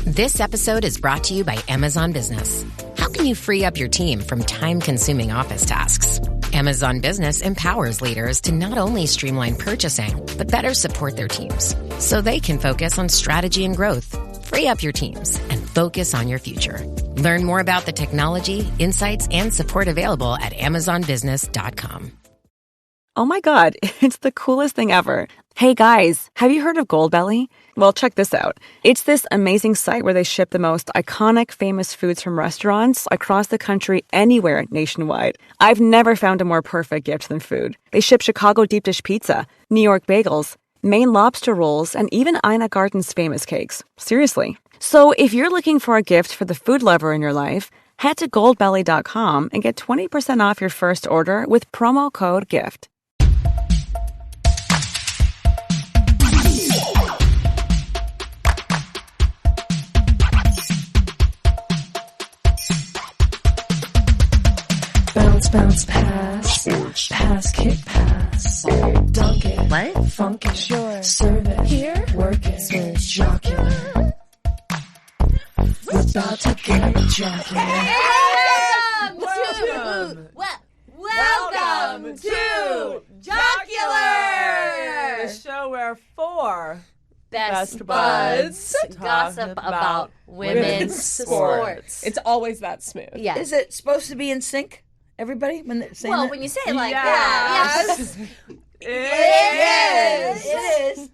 This episode is brought to you by Amazon Business. How can you free up your team from time-consuming office tasks? Amazon Business empowers leaders to not only streamline purchasing, but better support their teams so they can focus on strategy and growth. Free up your teams and focus on your future. Learn more about the technology, insights, and support available at amazonbusiness.com. Oh my God, it's the coolest thing ever. Hey guys, have you heard of Goldbelly? Well, check this out. It's this amazing site where they ship the most iconic famous foods from restaurants across the country anywhere nationwide. I've never found a more perfect gift than food. They ship Chicago deep dish pizza, New York bagels, Maine lobster rolls, and even Ina Garten's famous cakes. Seriously. So if you're looking for a gift for the food lover in your life, head to goldbelly.com and get 20% off your first order with promo code GIFT. Bounce, bounce, pass. Sports. Pass, kick, pass. Dunk it. What? Funk it. Sure. Serve it. Here. Work it. Switch. Jocular. We're about to get jocular. Welcome to Jocular! The show where four Best buds gossip about women's sports. It's always that smooth. Yes. Is it supposed to be in sync? Everybody, when they're saying Well, that? when you say it like Yes. that, yes. It is.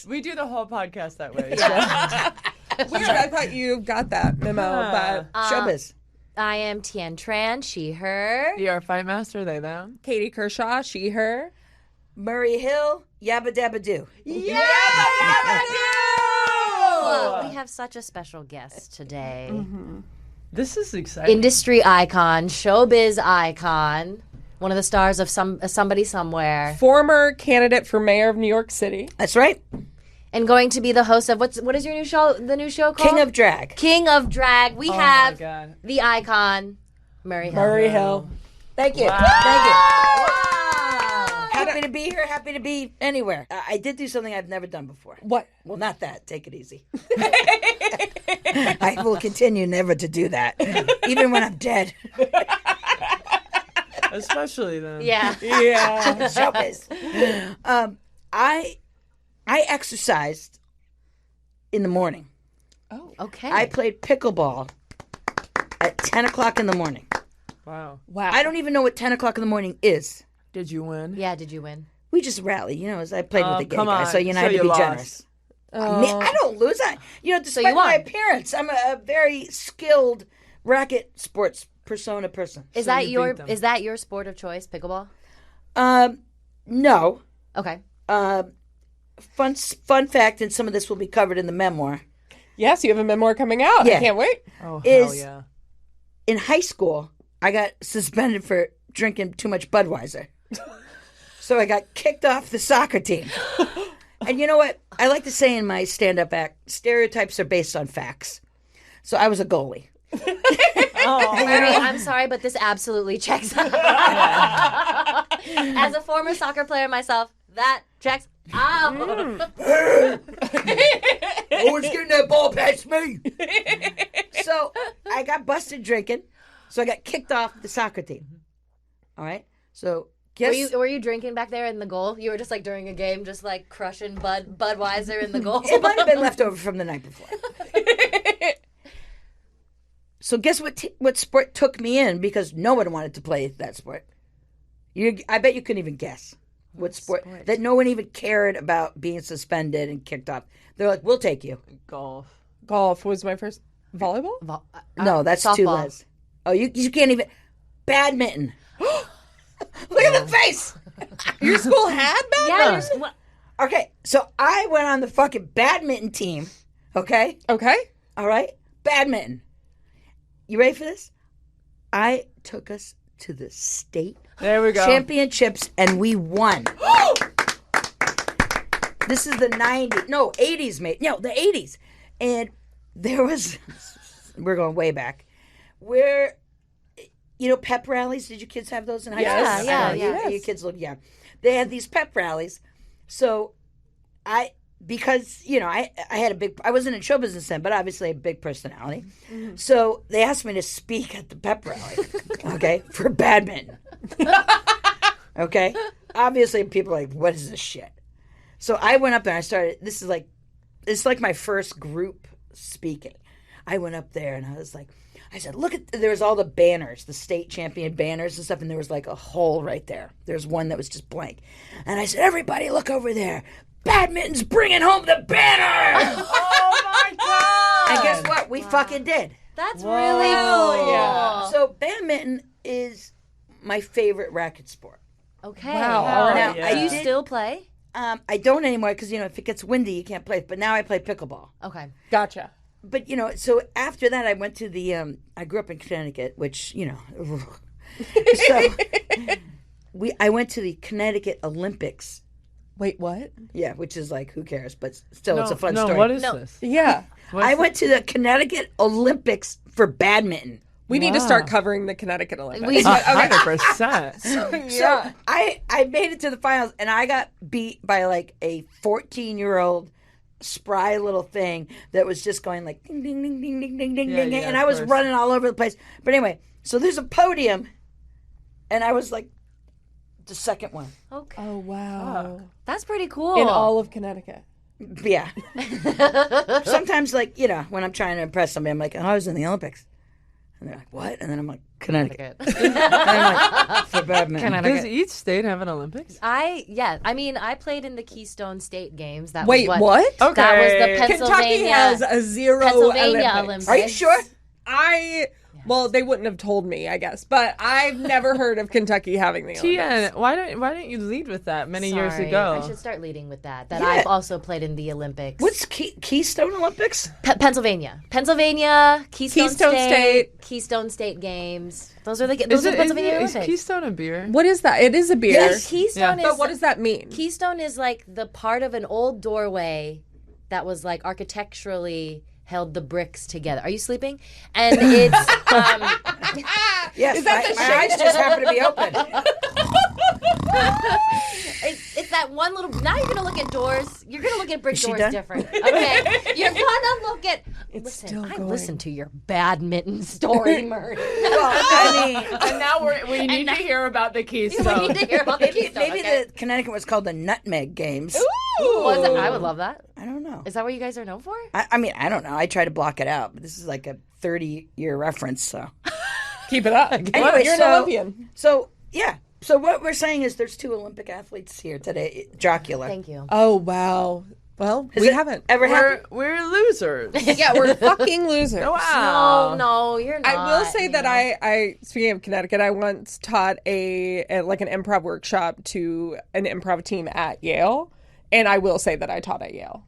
Is. We do the whole podcast that way. Weird. I thought you got that memo, but Showbiz. I am Tien Tran, she, her. You're a fight master, they, them. Katie Kershaw, she, her. Murray Hill, Yabba Dabba Doo. Well, we have such a special guest today. This is exciting. Industry icon, showbiz icon, one of the stars of Somebody Somewhere, Former candidate for mayor of New York City. That's right. and going to be the host of what is your new show? The new show called King of Drag. King of Drag. We my have God. the icon, Murray Hill. Murray Hill. Thank you. Wow. Thank you. Wow. Happy to be here. Happy to be anywhere. I did do something I've never done before. What? Well, not that. Take it easy. I will continue never to do that, even when I'm dead. Especially then. Yeah. Yeah. Showbiz. I exercised in the morning. Okay. I played pickleball at 10 o'clock in the morning. Wow. Wow. I don't even know what 10 o'clock in the morning is. Did you win? Yeah, did you win? We just rally, as I played with the gay come guy, on. so I So had to you be lost. generous. I don't lose. Despite you my won. appearance, I'm a very skilled racket sports persona person. Is So that you your beat them. is that your sport of choice, pickleball? No. Okay. Fun fact, and some of this will be covered in the memoir. Yes, you have a memoir coming out. Yeah. I can't wait. Oh, hell Is- yeah. In high school, I got suspended for drinking too much Budweiser. So I got kicked off the soccer team. And you know what? I like to say in my stand-up act, stereotypes are based on facts. So I was a goalie. Murray, I'm sorry, but this absolutely checks out. As a former soccer player myself, that checks out. Always getting that ball past me. So I got busted drinking. So I got kicked off the soccer team. All right. So guess Were you drinking back there in the goal? You were just like during a game, just like crushing Budweiser in the goal. it might have been left over from the night before. So guess what sport took me in because no one wanted to play that sport. I bet you couldn't even guess what sport that no one even cared about being suspended and kicked off. They're like, "We'll take you." Golf. Golf was my first. Volleyball? No, that's too softball. Les. Oh, you can't even. Badminton. Look at the face. Your school had that? Yeah. you're- what- Okay, so I went on the fucking badminton team. Okay, Okay. all right, badminton. You ready for this? I took us to the state There we go. championships and we won. This is the 90s, no, 80s, mate. No, the 80s. And there was, we're going way back, where, pep rallies, did you kids have those in high Yes. school? Yeah, You- yeah. Your kids look, yeah. They had these pep rallies. So because I I wasn't in show business then, but obviously a big personality. So they asked me to speak at the pep rally, okay, for badminton. Okay, obviously people are like, what is this shit? So I went up there and I started. It's like my first group speaking. I went up there and I said, look at, there was all the banners, the state champion banners and stuff, and there was like a hole right there. There's one that was just blank. And I said, everybody look over there. Badminton's bringing home the banner! Oh my god! And guess what? We fucking did. That's really cool. yeah. So badminton is my favorite racket sport. Okay. Wow, all right. Now, yeah. Do you still play? I don't anymore because, if it gets windy, you can't play. But now I play pickleball. Okay. Gotcha. But, so after that, I went to the, I grew up in Connecticut, which, so I went to the Connecticut Olympics. Wait, what? Yeah, which is like, who cares? But still, it's a fun no, story. what is No. this? Yeah. I went to the Connecticut Olympics for badminton. We need to start covering the Connecticut Olympics. We- 100%. So I made it to the finals, and I got beat by like a 14-year-old spry little thing that was just going like ding, ding, ding, ding, ding, ding, ding, Yeah, ding, yeah, and of I was course. running all over the place. But anyway, so there's a podium, and I was like the second one. Okay. Oh, wow. That's pretty cool. In all of Connecticut. Yeah. Sometimes, like, when I'm trying to impress somebody, I'm like, oh, I was in the Olympics. And they're like, what? And then I'm like, Connecticut. And I'm like, for badminton. Does each state have an Olympics? I played in the Keystone State Games. That Wait, was what? That was the Okay. Pennsylvania. Kentucky has a zero Pennsylvania Olympics. Are you sure? Well, they wouldn't have told me, I guess, but I've never heard of Kentucky having the Olympics. Tian, why didn't you lead with that many years Sorry, ago? I should start leading with that. That Yeah. I've also played in the Olympics. What's Keystone Olympics? Pennsylvania, Keystone State, Keystone State Games. Those are the Pennsylvania is Olympics. Keystone a beer? What is that? It is a beer. Yes. Keystone Yeah. is. But what does that mean? Keystone is like the part of an old doorway that was like architecturally held the bricks together. Are you sleeping? And it's Yes, my eyes just happen to be open. it's that one little. Now you're gonna look at doors. You're gonna look at brick she doors done? different. Okay, you're gonna look at. Listen, still I going. listened to your badminton story, Murray. Well, I mean, And now we need to hear about the Keystone. We need to hear about the Keystone. maybe okay? the Connecticut was called the Nutmeg Games. Was it? I would love that. I don't know. Is that what you guys are known for? I mean, I don't know. I try to block it out, but this is like a 30-year reference, so. Keep it up. Anyway, You're an so- Olympian. So, yeah. So what we're saying is there's 2 Olympic athletes here today. Jocular. Thank you. Oh, wow. Well, we haven't. Ever happened? We're losers. Yeah, we're fucking losers. Wow. No, you're not. I will say you that know. I speaking of Connecticut, I once taught an improv workshop to an improv team at Yale, and I will say that I taught at Yale,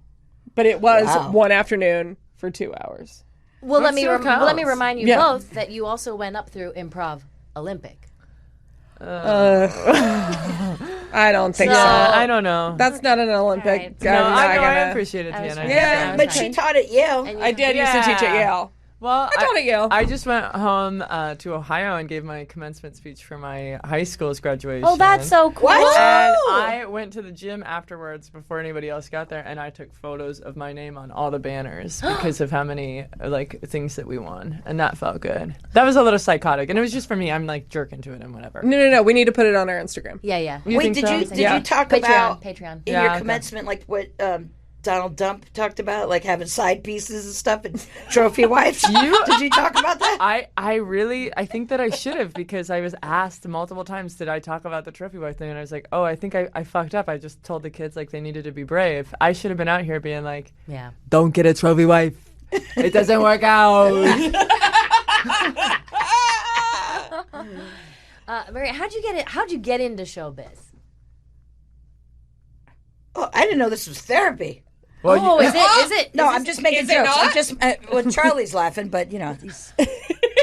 but it was Wow. one afternoon for 2 hours. Well, let That me still let me counts. remind you Yeah. both that you also went up through Improv Olympic. I don't think so. Yeah, I don't know. That's not an Olympic. right. no, I'm not I know. I gonna- appreciate it, I was Tiana. trying- Yeah, But she taught at Yale. And I did used to teach at Yale. Well, I taught at Yale. I just went home to Ohio and gave my commencement speech for my high school's graduation. Oh, that's so cool. What? And I went to the gym afterwards before anybody else got there, and I took photos of my name on all the banners because of how many things that we won, and that felt good. That was a little psychotic, and it was just for me. I'm like jerking to it and whatever. No. We need to put it on our Instagram. Yeah, yeah. You Wait, think did so? you Yeah. talk Patreon, about Patreon. in Yeah, your okay. commencement like what Donald Dump talked about, like having side pieces and stuff and trophy wives? Did you talk about that? I think that I should have because I was asked multiple times, did I talk about the trophy wife thing? And I was like, oh, I think I fucked up. I just told the kids like they needed to be brave. I should have been out here being like, Yeah. don't get a trophy wife. It doesn't work out. Mary, how'd you get into showbiz? Oh, I didn't know this was therapy. Well, Oh, is it? No, is I'm this- just making is it jokes. not? I'm just well, Charlie's laughing, but he's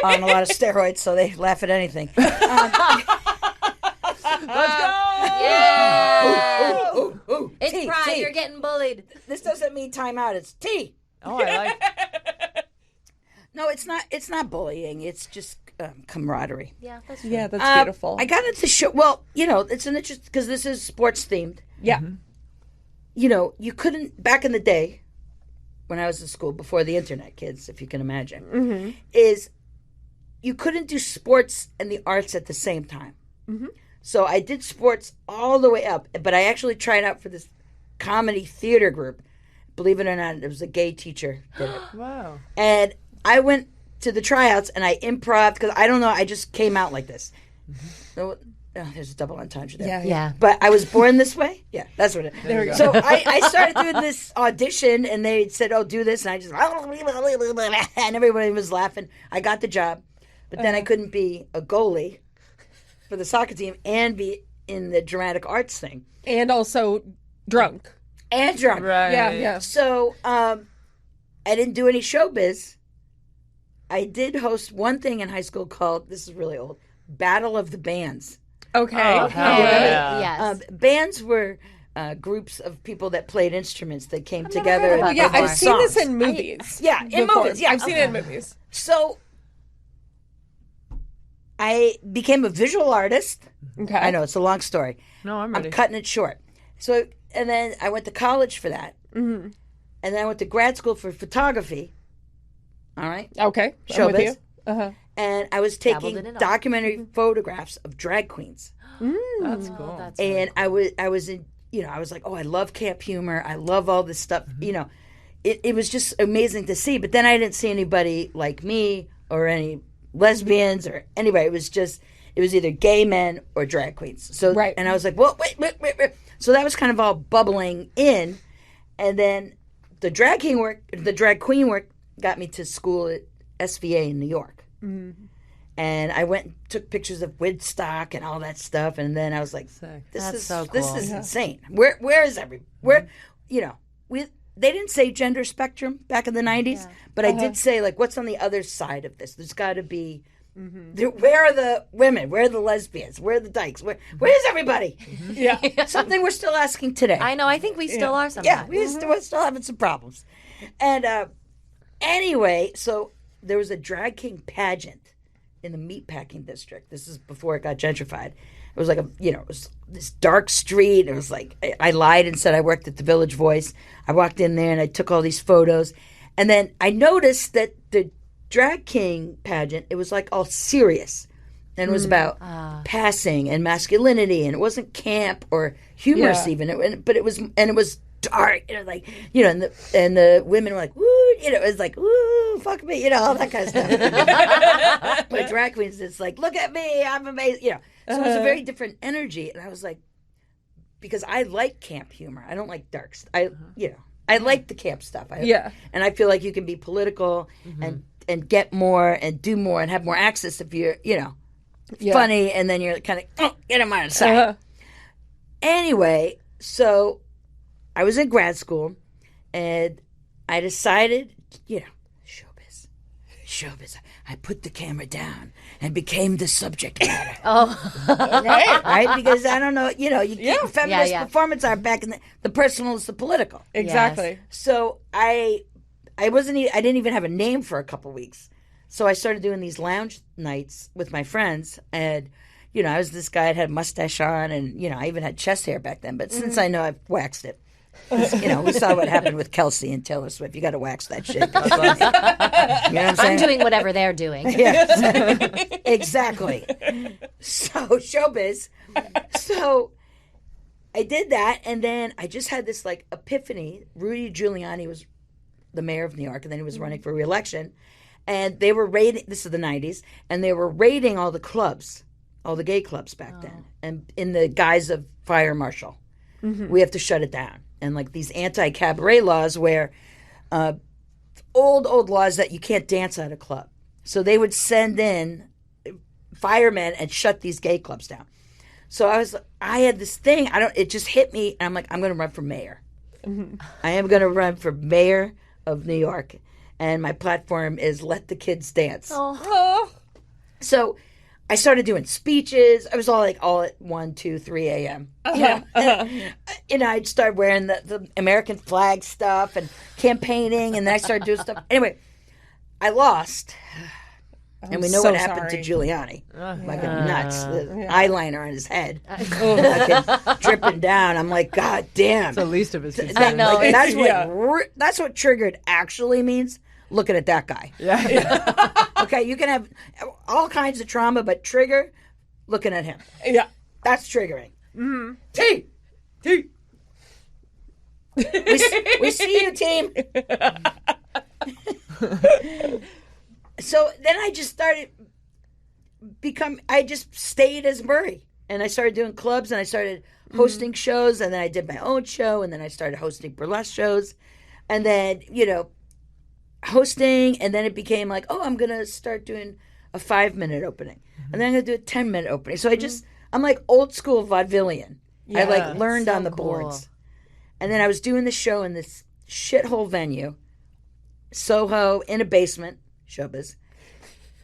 on a lot of steroids, so they laugh at anything. let's go. Yeah. Ooh, It's tea, pride. tea. You're getting bullied. This doesn't mean timeout. It's tea. Oh, I like. No, it's not. It's not bullying. It's just camaraderie. Yeah, that's true. Yeah, that's beautiful. I got into show. Well, it's an interest because this is sports themed. Yeah. you couldn't, back in the day, when I was in school, before the internet, kids, if you can imagine, is you couldn't do sports and the arts at the same time. So I did sports all the way up, but I actually tried out for this comedy theater group. Believe it or not, it was a gay teacher did it. Wow. And I went to the tryouts and I improv because I don't know, I just came out like this. So, there's a double entendre there. Yeah. But I was born this way. Yeah, that's what it is. There we go. So I started doing this audition, and they said, "Oh, do this," and I just and everybody was laughing. I got the job, but then I couldn't be a goalie for the soccer team and be in the dramatic arts thing And also drunk. and drunk. Right. Yeah. So I didn't do any showbiz. I did host one thing in high school called, this is really old, Battle of the Bands. Okay. Oh, hell yeah. Yes. Bands were groups of people that played instruments that came together. about and Yeah, that did I've seen songs. this in movies. Yeah, in before. movies. Yeah, I've seen it in movies. So I became a visual artist. Okay. I know it's a long story. No, I'm ready. I'm cutting it short. So, and then I went to college for that. Mm-hmm. And then I went to grad school for photography. All right. Okay. I'm with Showbiz. you. Uh-huh. And I was Dabbled taking in it all. documentary photographs of drag queens. That's cool. That's And I was in, I was like, oh, I love camp humor. I love all this stuff. It was just amazing to see. But then I didn't see anybody like me or any lesbians or anybody. It was either gay men or drag queens. So, Right. And I was like, well, wait. So that was kind of all bubbling in. And then the drag queen work got me to school at SVA in New York. Mm-hmm. And I went and took pictures of Woodstock and all that stuff. And then I was like, Sick. this That's is so this cool. is insane. Where is they didn't say gender spectrum back in the 90s, but I did say, like, what's on the other side of this? There's got to be, where are the women? Where are the lesbians? Where are the dykes? Where's everybody? Yeah. Something we're still asking today. I know. I think we still are sometimes. Yeah, we're still having some problems. And anyway, so there was a drag king pageant in the meatpacking district. This is before it got gentrified. It was like it was this dark street. It was like, I lied and said I worked at the Village Voice. I walked in there and I took all these photos. And then I noticed that the drag king pageant, it was like all serious. And it was about passing and masculinity, and it wasn't camp or humorous even. But it was dark, and the women were like, woo, it was like, woo, fuck me, all that kind of stuff. But drag queens, it's like, look at me, I'm amazing, So it was a very different energy, and I was like, because I like camp humor, I don't like dark stuff. I like the camp stuff. And I feel like you can be political and get more and do more and have more access if you're, funny, and then you're kind of get them on the side. Anyway, so I was in grad school, and I decided, showbiz. I put the camera down and became the subject matter. Right? Because I don't know, feminist performance art back in the personal is the political. Exactly. So I didn't even have a name for a couple weeks. So I started doing these lounge nights with my friends, and I was this guy that had a mustache on, and I even had chest hair back then. But since I know I've waxed it, we saw what happened with Kelsey and Taylor Swift. You got to wax that shit. You know what I'm saying? I'm doing whatever they're doing. Yeah, exactly. So showbiz. So I did that, and then I just had this like epiphany. Rudy Giuliani was the mayor of New York, and then he was running for re-election. And they were raiding, this is the 90s, and they were raiding all the clubs, all the gay clubs back then, and in the guise of fire marshal. We have to shut it down. And like these anti-cabaret laws where old laws that you can't dance at a club. So they would send in firemen and shut these gay clubs down. So I had this thing, it just hit me, and I'm like, I'm going to run for mayor. I am going to run for mayor of New York. And my platform is let the kids dance. So I started doing speeches. I was all at 1, 2, 3 a.m. And I'd start wearing the American flag stuff and campaigning, and then I started doing stuff. Anyway, I lost. And we know so what happened sorry. to Giuliani. Fucking nuts. The eyeliner on his head. Fucking dripping down. I'm like, God damn. It's the least of his concerns. I know. Like, that's what Yeah. that's what triggered actually means. Looking at that guy. Yeah. Okay, you can have all kinds of trauma, but trigger looking at him. Yeah. That's triggering. T. We see you, team. So then I just started I just stayed as Murray. And I started doing clubs and I started hosting shows. And then I did my own show. And then I started hosting burlesque shows. And then, hosting. And then it became like, oh, I'm going to start doing a 5-minute opening. And then I'm going to do a 10-minute opening. So I'm like old school vaudevillian. I like learned on the boards. And then I was doing the show in this shithole venue, Soho, in a basement, showbiz.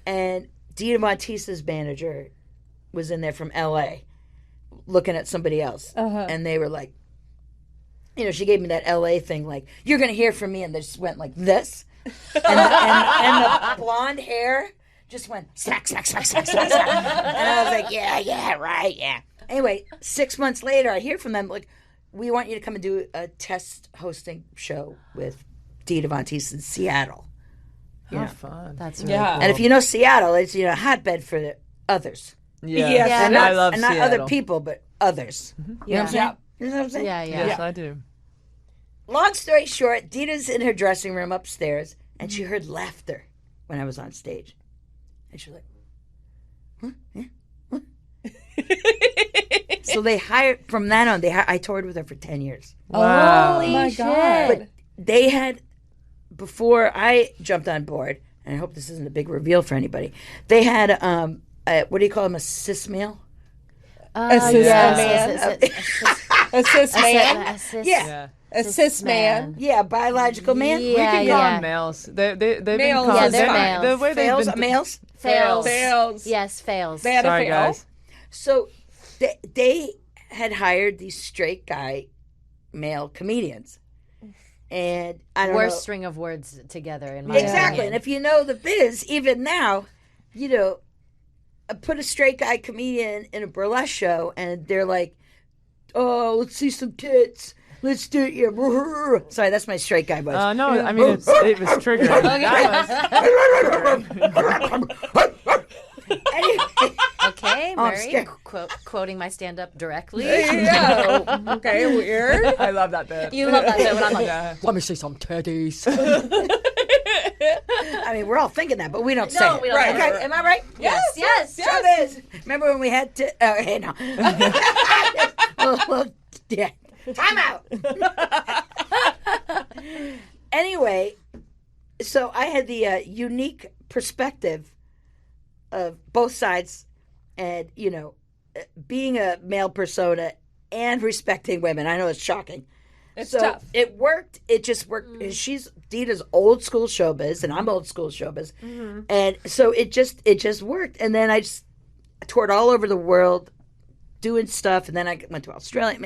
And Dita Von Teesa's manager was in there from L.A. looking at somebody else. And they were like, she gave me that L.A. thing, like, you're going to hear from me. And they just went like this. And the blonde hair just went smack, smack, smack, smack, smack, smack. And I was like, yeah, right, yeah. Anyway, 6 months later, I hear from them, like, we want you to come and do a test hosting show with Dita Von Teesa in Seattle. How fun. That's really Yeah. cool. And if you know Seattle, it's a hotbed for the others. Yeah. Yes. And I love and not Seattle. other people, but others. You know what I'm saying? Yeah. You know what I'm saying? Yeah. Yes, I do. Long story short, Dita's in her dressing room upstairs, and she heard laughter when I was on stage. And she was like, huh? Yeah? What? So they hired, from that on, I toured with her for 10 years. Wow. Oh my shit. God. But they had, before I jumped on board, and I hope this isn't a big reveal for anybody, they had, what do you call them, a cis male? Assist Yes. Assist man. Assist. Yeah. Assist man. Yeah, biological man. We can Yeah, call yeah. them males. They've been Males. called. Yeah, they're they- males. The way Fails, they've been. males. Fails. Fails. Yes, fails. They had Sorry, a fail. guys. So they had hired these straight guy male comedians. And I don't Worst know. string of words together in my Exactly. opinion. And if you know the biz, even now, put a straight guy comedian in a burlesque show and they're like, oh, let's see some tits. Let's do it. Yeah. Sorry, that's my straight guy voice. No, I mean it was triggering. Anyway, Okay, I'm Murray, scared. quoting my stand-up directly. Yeah. Okay, weird. I love that bit. You love that bit when I'm like, Yeah. let me see some titties. I mean, we're all thinking that, but we don't say No, it. we don't Right, say it. Okay, am I right? Yes. Showbiz. Remember when we had to? Oh, hey, no. well, yeah. Time out. Anyway, so I had the unique perspective of both sides, and being a male persona and respecting women. I know it's shocking. It's So tough. it worked. It just worked. She's Dita's old school showbiz, and I'm old school showbiz, and so it just worked. And then I just toured all over the world, doing stuff, and then I went to Australia.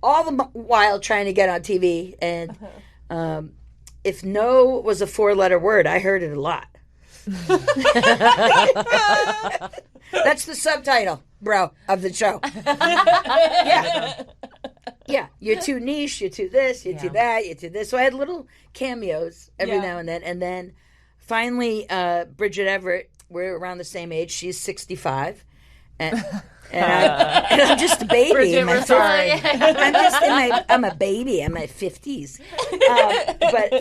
All the while trying to get on TV, and if no was a 4-letter word, I heard it a lot. That's the subtitle, bro, of the show. Yeah, you're too niche, you're too this, you're too that, you're too this. So I had little cameos every now and then finally, Bridget Everett, we're around the same age. She's 65, and I'm just a baby. Bridget, in my we're sorry. I'm a baby. I'm in my 50s, but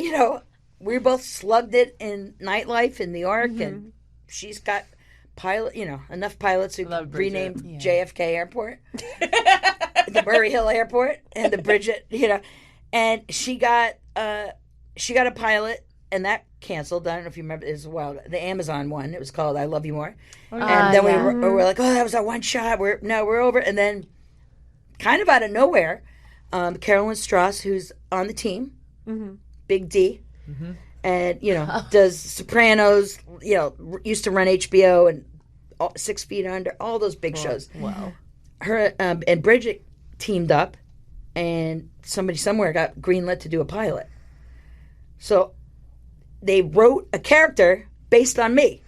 we both slugged it in nightlife in New York, and she's got enough pilots who Love Bridget. renamed JFK Airport, the Murray Hill Airport, and the Bridget, and she got a pilot, and that canceled. I don't know if you remember. It was the Amazon one. It was called "I Love You More," and then we were like, "Oh, that was our one shot. We're over." And then, kind of out of nowhere, Carolyn Strauss, who's on the team, Big D. And does Sopranos. Used to run HBO and 6 Feet Under, all those big shows. Wow. Her and Bridget teamed up, and somebody somewhere got greenlit to do a pilot. So they wrote a character based on me.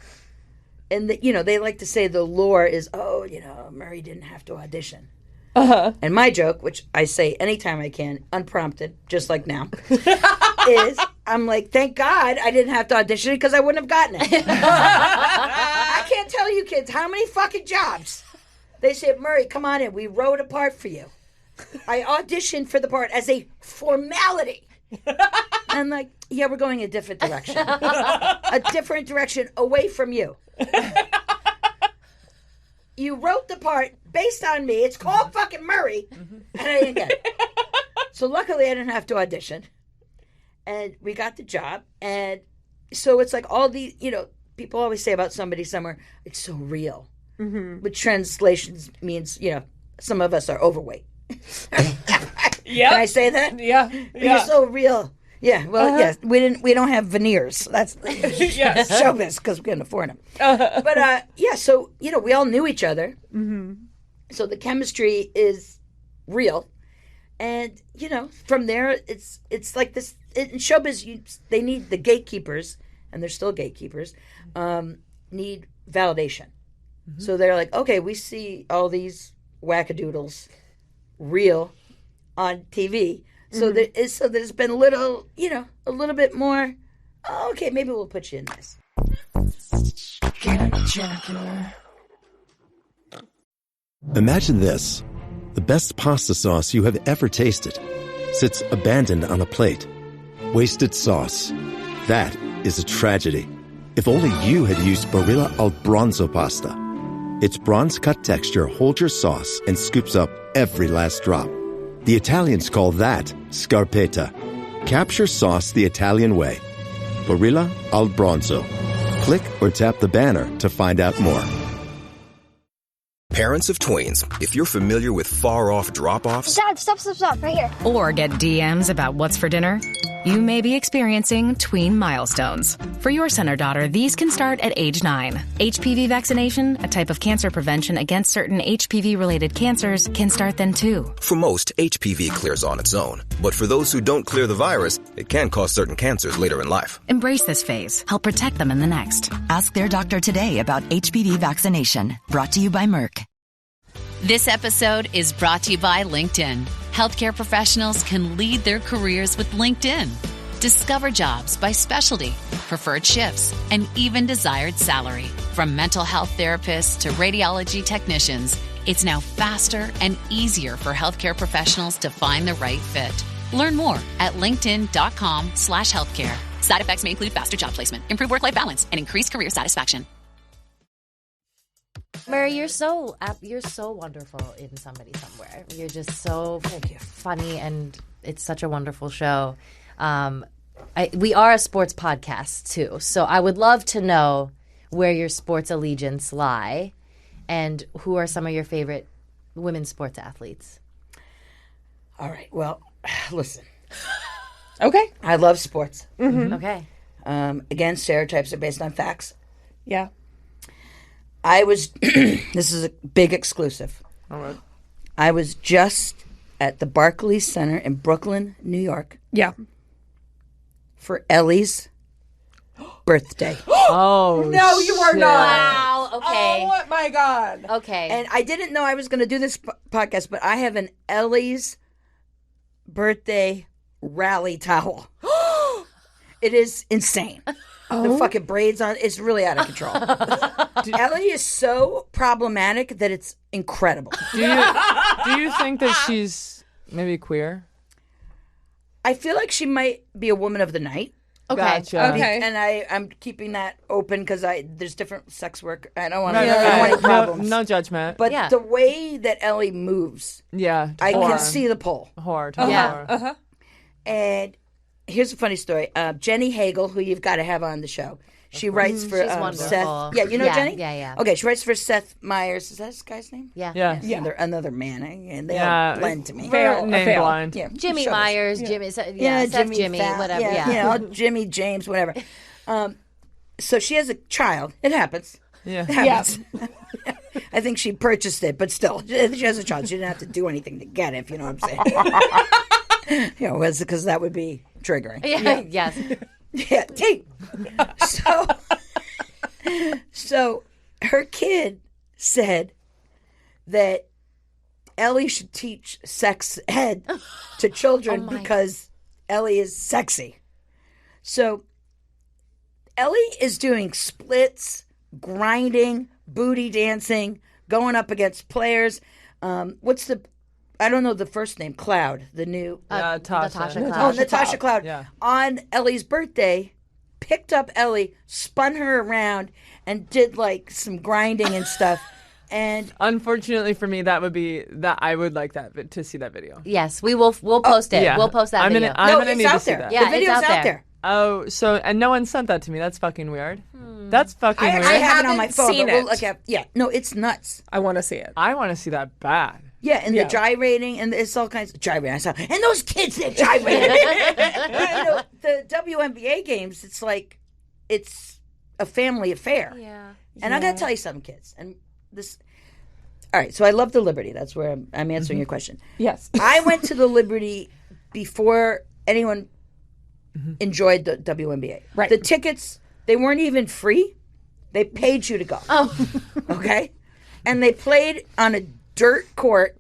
And, they like to say the lore is, Murray didn't have to audition. And my joke, which I say anytime I can, unprompted, just like now, is I'm like, thank God I didn't have to audition because I wouldn't have gotten it. I can't tell you kids how many fucking jobs. They said, Murray, come on in. We wrote a part for you. I auditioned for the part as a formality. I'm like, yeah, we're going a different direction. A different direction away from you. You wrote the part based on me. It's called fucking Murray. And I didn't get it. So luckily I didn't have to audition. And we got the job. And so it's like all the, people always say about somebody somewhere, it's so real. Which translations means, some of us are overweight. Yeah. Can I say that? Yeah. You're so real. Yeah, well, yes, we don't have veneers. That's Yes. showbiz because we couldn't afford them. But so we all knew each other. So the chemistry is real, and from there it's like this in showbiz. They need the gatekeepers, and they're still gatekeepers. Need validation. So they're like, okay, we see all these wackadoodles real on TV. So there's been a little bit more. Oh, okay, maybe we'll put you in this. Get jocular. Imagine this. The best pasta sauce you have ever tasted sits abandoned on a plate. Wasted sauce. That is a tragedy. If only you had used Barilla al Bronzo pasta. Its bronze-cut texture holds your sauce and scoops up every last drop. The Italians call that scarpetta. Capture sauce the Italian way. Barilla al Bronzo. Click or tap the banner to find out more. Parents of tweens, if you're familiar with far-off drop-offs... Dad, stop, right here. Or get DMs about what's for dinner, you may be experiencing tween milestones. For your son or daughter, these can start at age 9. HPV vaccination, a type of cancer prevention against certain HPV-related cancers, can start then too. For most, HPV clears on its own. But for those who don't clear the virus, it can cause certain cancers later in life. Embrace this phase. Help protect them in the next. Ask their doctor today about HPV vaccination. Brought to you by Merck. This episode is brought to you by LinkedIn. Healthcare professionals can lead their careers with LinkedIn. Discover jobs by specialty, preferred shifts, and even desired salary. From mental health therapists to radiology technicians, it's now faster and easier for healthcare professionals to find the right fit. Learn more at linkedin.com/healthcare. Side effects may include faster job placement, improved work-life balance, and increased career satisfaction. Murray, you're so wonderful in Somebody Somewhere. You're just so funny, and it's such a wonderful show. We are a sports podcast too, so I would love to know where your sports allegiance lie, and who are some of your favorite women's sports athletes. All right. Well, listen. Okay. I love sports. Okay. Again, stereotypes are based on facts. Yeah. I was, this is a big exclusive. All right. I was just at the Barclays Center in Brooklyn, New York. Yeah. For Ellie's birthday. Oh, No, you are shit. not. Wow. Okay. Oh, my God. Okay. And I didn't know I was going to do this podcast, but I have an Ellie's birthday rally towel. It is insane. The fucking braids on, it's really out of control. Ellie is so problematic that it's incredible. Do you think that she's maybe queer? I feel like she might be a woman of the night. Okay. Gotcha. Okay. And I'm keeping that open because there's different sex work. I don't want Right, to right, have right. any problems. No judgment. But Yeah. the way that Ellie moves, Yeah. I whore. can see the pull. Whore. Yeah. Whore. And here's a funny story. Jenny Hagel, who you've got to have on the show, she writes for She's Seth. wonderful. Yeah, you know Yeah, Jenny? yeah. Okay, she writes for Seth Meyers. Is that his guy's name? Yeah. Yeah. Another man. And they Yeah. all blend to me. Fail. Name Fail. blind. Yeah, Jimmy show us. Myers, Jimmy, Seth Jimmy, Fallon, whatever. Yeah, Jimmy James, whatever. So she has a child. It happens. Yeah. It happens. I think she purchased it, but still, she has a child. She didn't have to do anything to get it, if you know what I'm saying. Because that would be triggering. Yeah. Yes. Yeah, tape. So So her kid said that Ellie should teach sex ed to children because Ellie is sexy. So Ellie is doing splits, grinding, booty dancing, going up against players. I don't know the first name, Cloud, the new... Natasha Cloud. Cloud. Natasha Cloud. Yeah. On Ellie's birthday, picked up Ellie, spun her around, and did like some grinding and stuff. And unfortunately for me, that I would like that to see that video. Yes, we'll post it. Yeah. We'll post that video. I'm gonna it's need out to see there. that. Yeah, the video's it's out there. Oh, and no one sent that to me. That's fucking weird. That's fucking I weird. actually have it on my haven't phone. seen But we'll it. look at, no, it's nuts. I want to see it. I want to see that bad. Yeah, and the gyrating, and it's all kinds of gyrating. I saw, and those kids that gyrating. The WNBA games, it's like, it's a family affair. Yeah. And I got to tell you something, kids. And this, all right, so I love the Liberty. That's where I'm answering your question. Yes. I went to the Liberty before anyone enjoyed the WNBA. Right. The tickets, they weren't even free. They paid you to go. Oh. Okay? And they played on a dirt court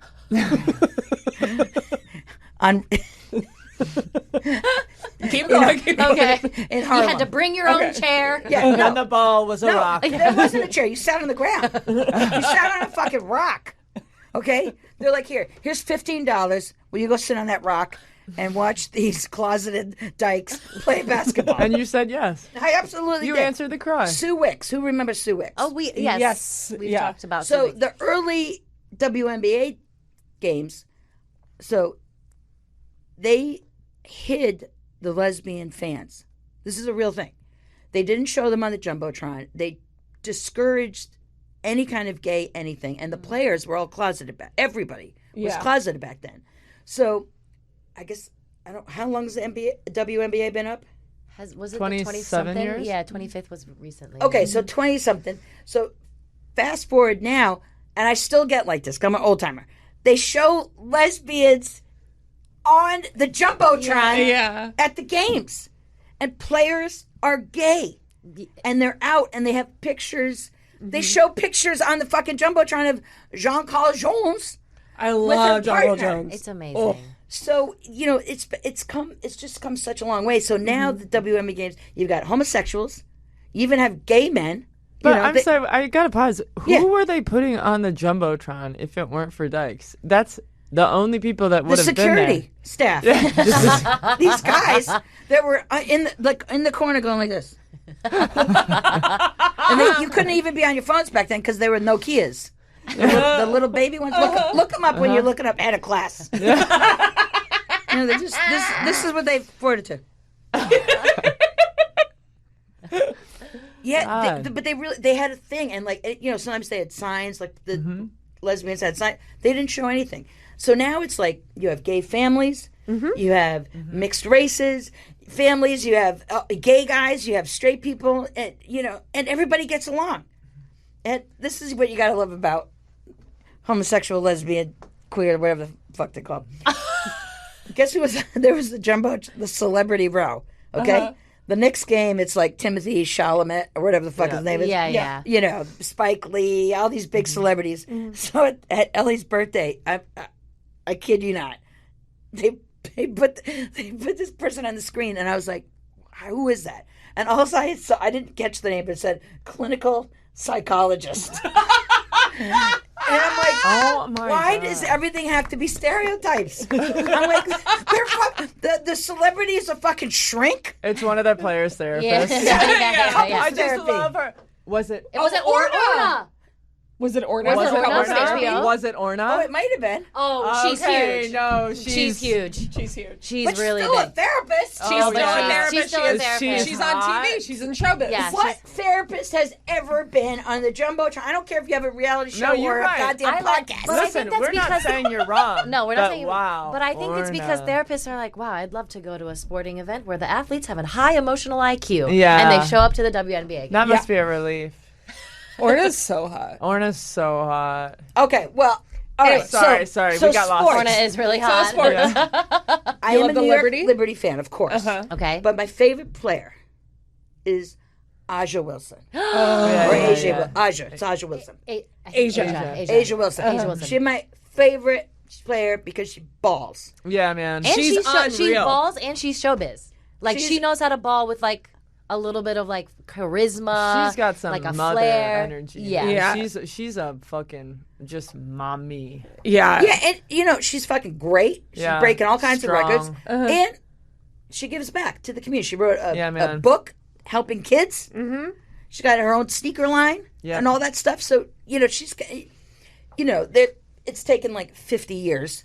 on Keep going. Okay. in You Harlem. had to bring your own chair. Yeah, no. And the ball was a rock. There wasn't a chair. You sat on the ground. You sat on a fucking rock. Okay? They're like, here's $15. Will you go sit on that rock and watch these closeted dykes play basketball? And you said yes. I absolutely You did. answered the cry. Sue Wicks. Who remembers Sue Wicks? Oh, Yes. We've Yeah. talked about So Sue. the early WNBA games, so they hid the lesbian fans. This is a real thing. They didn't show them on the Jumbotron. They discouraged any kind of gay anything. And the players were all closeted back. Everybody was closeted back then. So I guess, how long has the WNBA been up? Was it 27 the 20-something? years? Yeah, 25th was recently. Okay, so 20-something. So fast forward now, and I still get like this, 'cause I'm an old timer. They show lesbians on the Jumbotron at the games. And players are gay. And they're out, and they have pictures. They show pictures on the fucking Jumbotron of Jean-Claude Jones. I love John Paul partner. Jones. It's amazing. So, it's just come such a long way. So now the WNBA games, you've got homosexuals, you even have gay men. But I'm sorry, I gotta pause. Who Yeah. were they putting on the Jumbotron if it weren't for dykes? That's the only people that would The have been there. security staff. These guys that were in the corner going like this. And you couldn't even be on your phones back then because they were Nokias. The little baby ones. Look them up when you're looking up out of class. They're just this is what they afforded to. Yeah, but they had a thing, and sometimes they had signs, like the lesbians had signs. They didn't show anything. So now it's like you have gay families, you have mixed races families, you have gay guys, you have straight people, and and everybody gets along. And this is what you gotta love about homosexual, lesbian, queer, whatever the fuck they call them. Guess who was there? Was the celebrity row? Okay. The next game, it's like Timothy Chalamet or whatever the fuck his name is. Yeah. Spike Lee, all these big celebrities. So at Ellie's birthday, I kid you not, they put this person on the screen, and I was like, who is that? And also I didn't catch the name, but it said clinical psychologist. And I'm like, oh my why God. does everything have to be stereotypes? I'm like, the celebrities a fucking shrink. It's one of their players' therapists. Yeah. I just love her. Was it? Was it Orna? Was it Orna? Was it Orna? Orna? HBO? Was it Orna? Oh, it might have been. Oh, she's Okay, huge. No, She's huge. She's huge. She's But really still a big. therapist. She's Oh, still yeah. a therapist. She's still a therapist. She's on TV. She's in showbiz. Yeah. What therapist has ever been on the Jumbotron? I don't care if you have a reality show No, you're or right. a goddamn podcast. But I Listen, think that's we're not because- saying you're wrong. No, we're not but saying. Wow, but I think it's because Orna. therapists are like, wow, I'd love to go to a sporting event where the athletes have a high emotional IQ. Yeah. And they show up to the WNBA game. That must be a relief. Orna's so hot. Orna's so hot. Okay, well, all right. Sorry, so we got lost. sports. Orna is really hot. sports. I You am love a the New York Liberty? Liberty fan, of course. Okay. But my favorite player is Aja Wilson. Yeah, Or yeah, Asia. yeah. Aja. It's Aja Wilson. Asia Wilson. Uh-huh. She's my favorite player because she balls. Yeah, man. And She's she unreal. balls and she's showbiz. Like she knows how to ball with like a little bit of like charisma. She's got some like a mother flair. energy. Yeah. Yeah. She's a fucking just mommy. Yeah. Yeah, and she's fucking great. She's Yeah. breaking all kinds Strong. of records. And she gives back to the community. She wrote a man. book helping kids. Mm-hmm. She got her own sneaker line and all that stuff. So, she's, it's taken like 50 years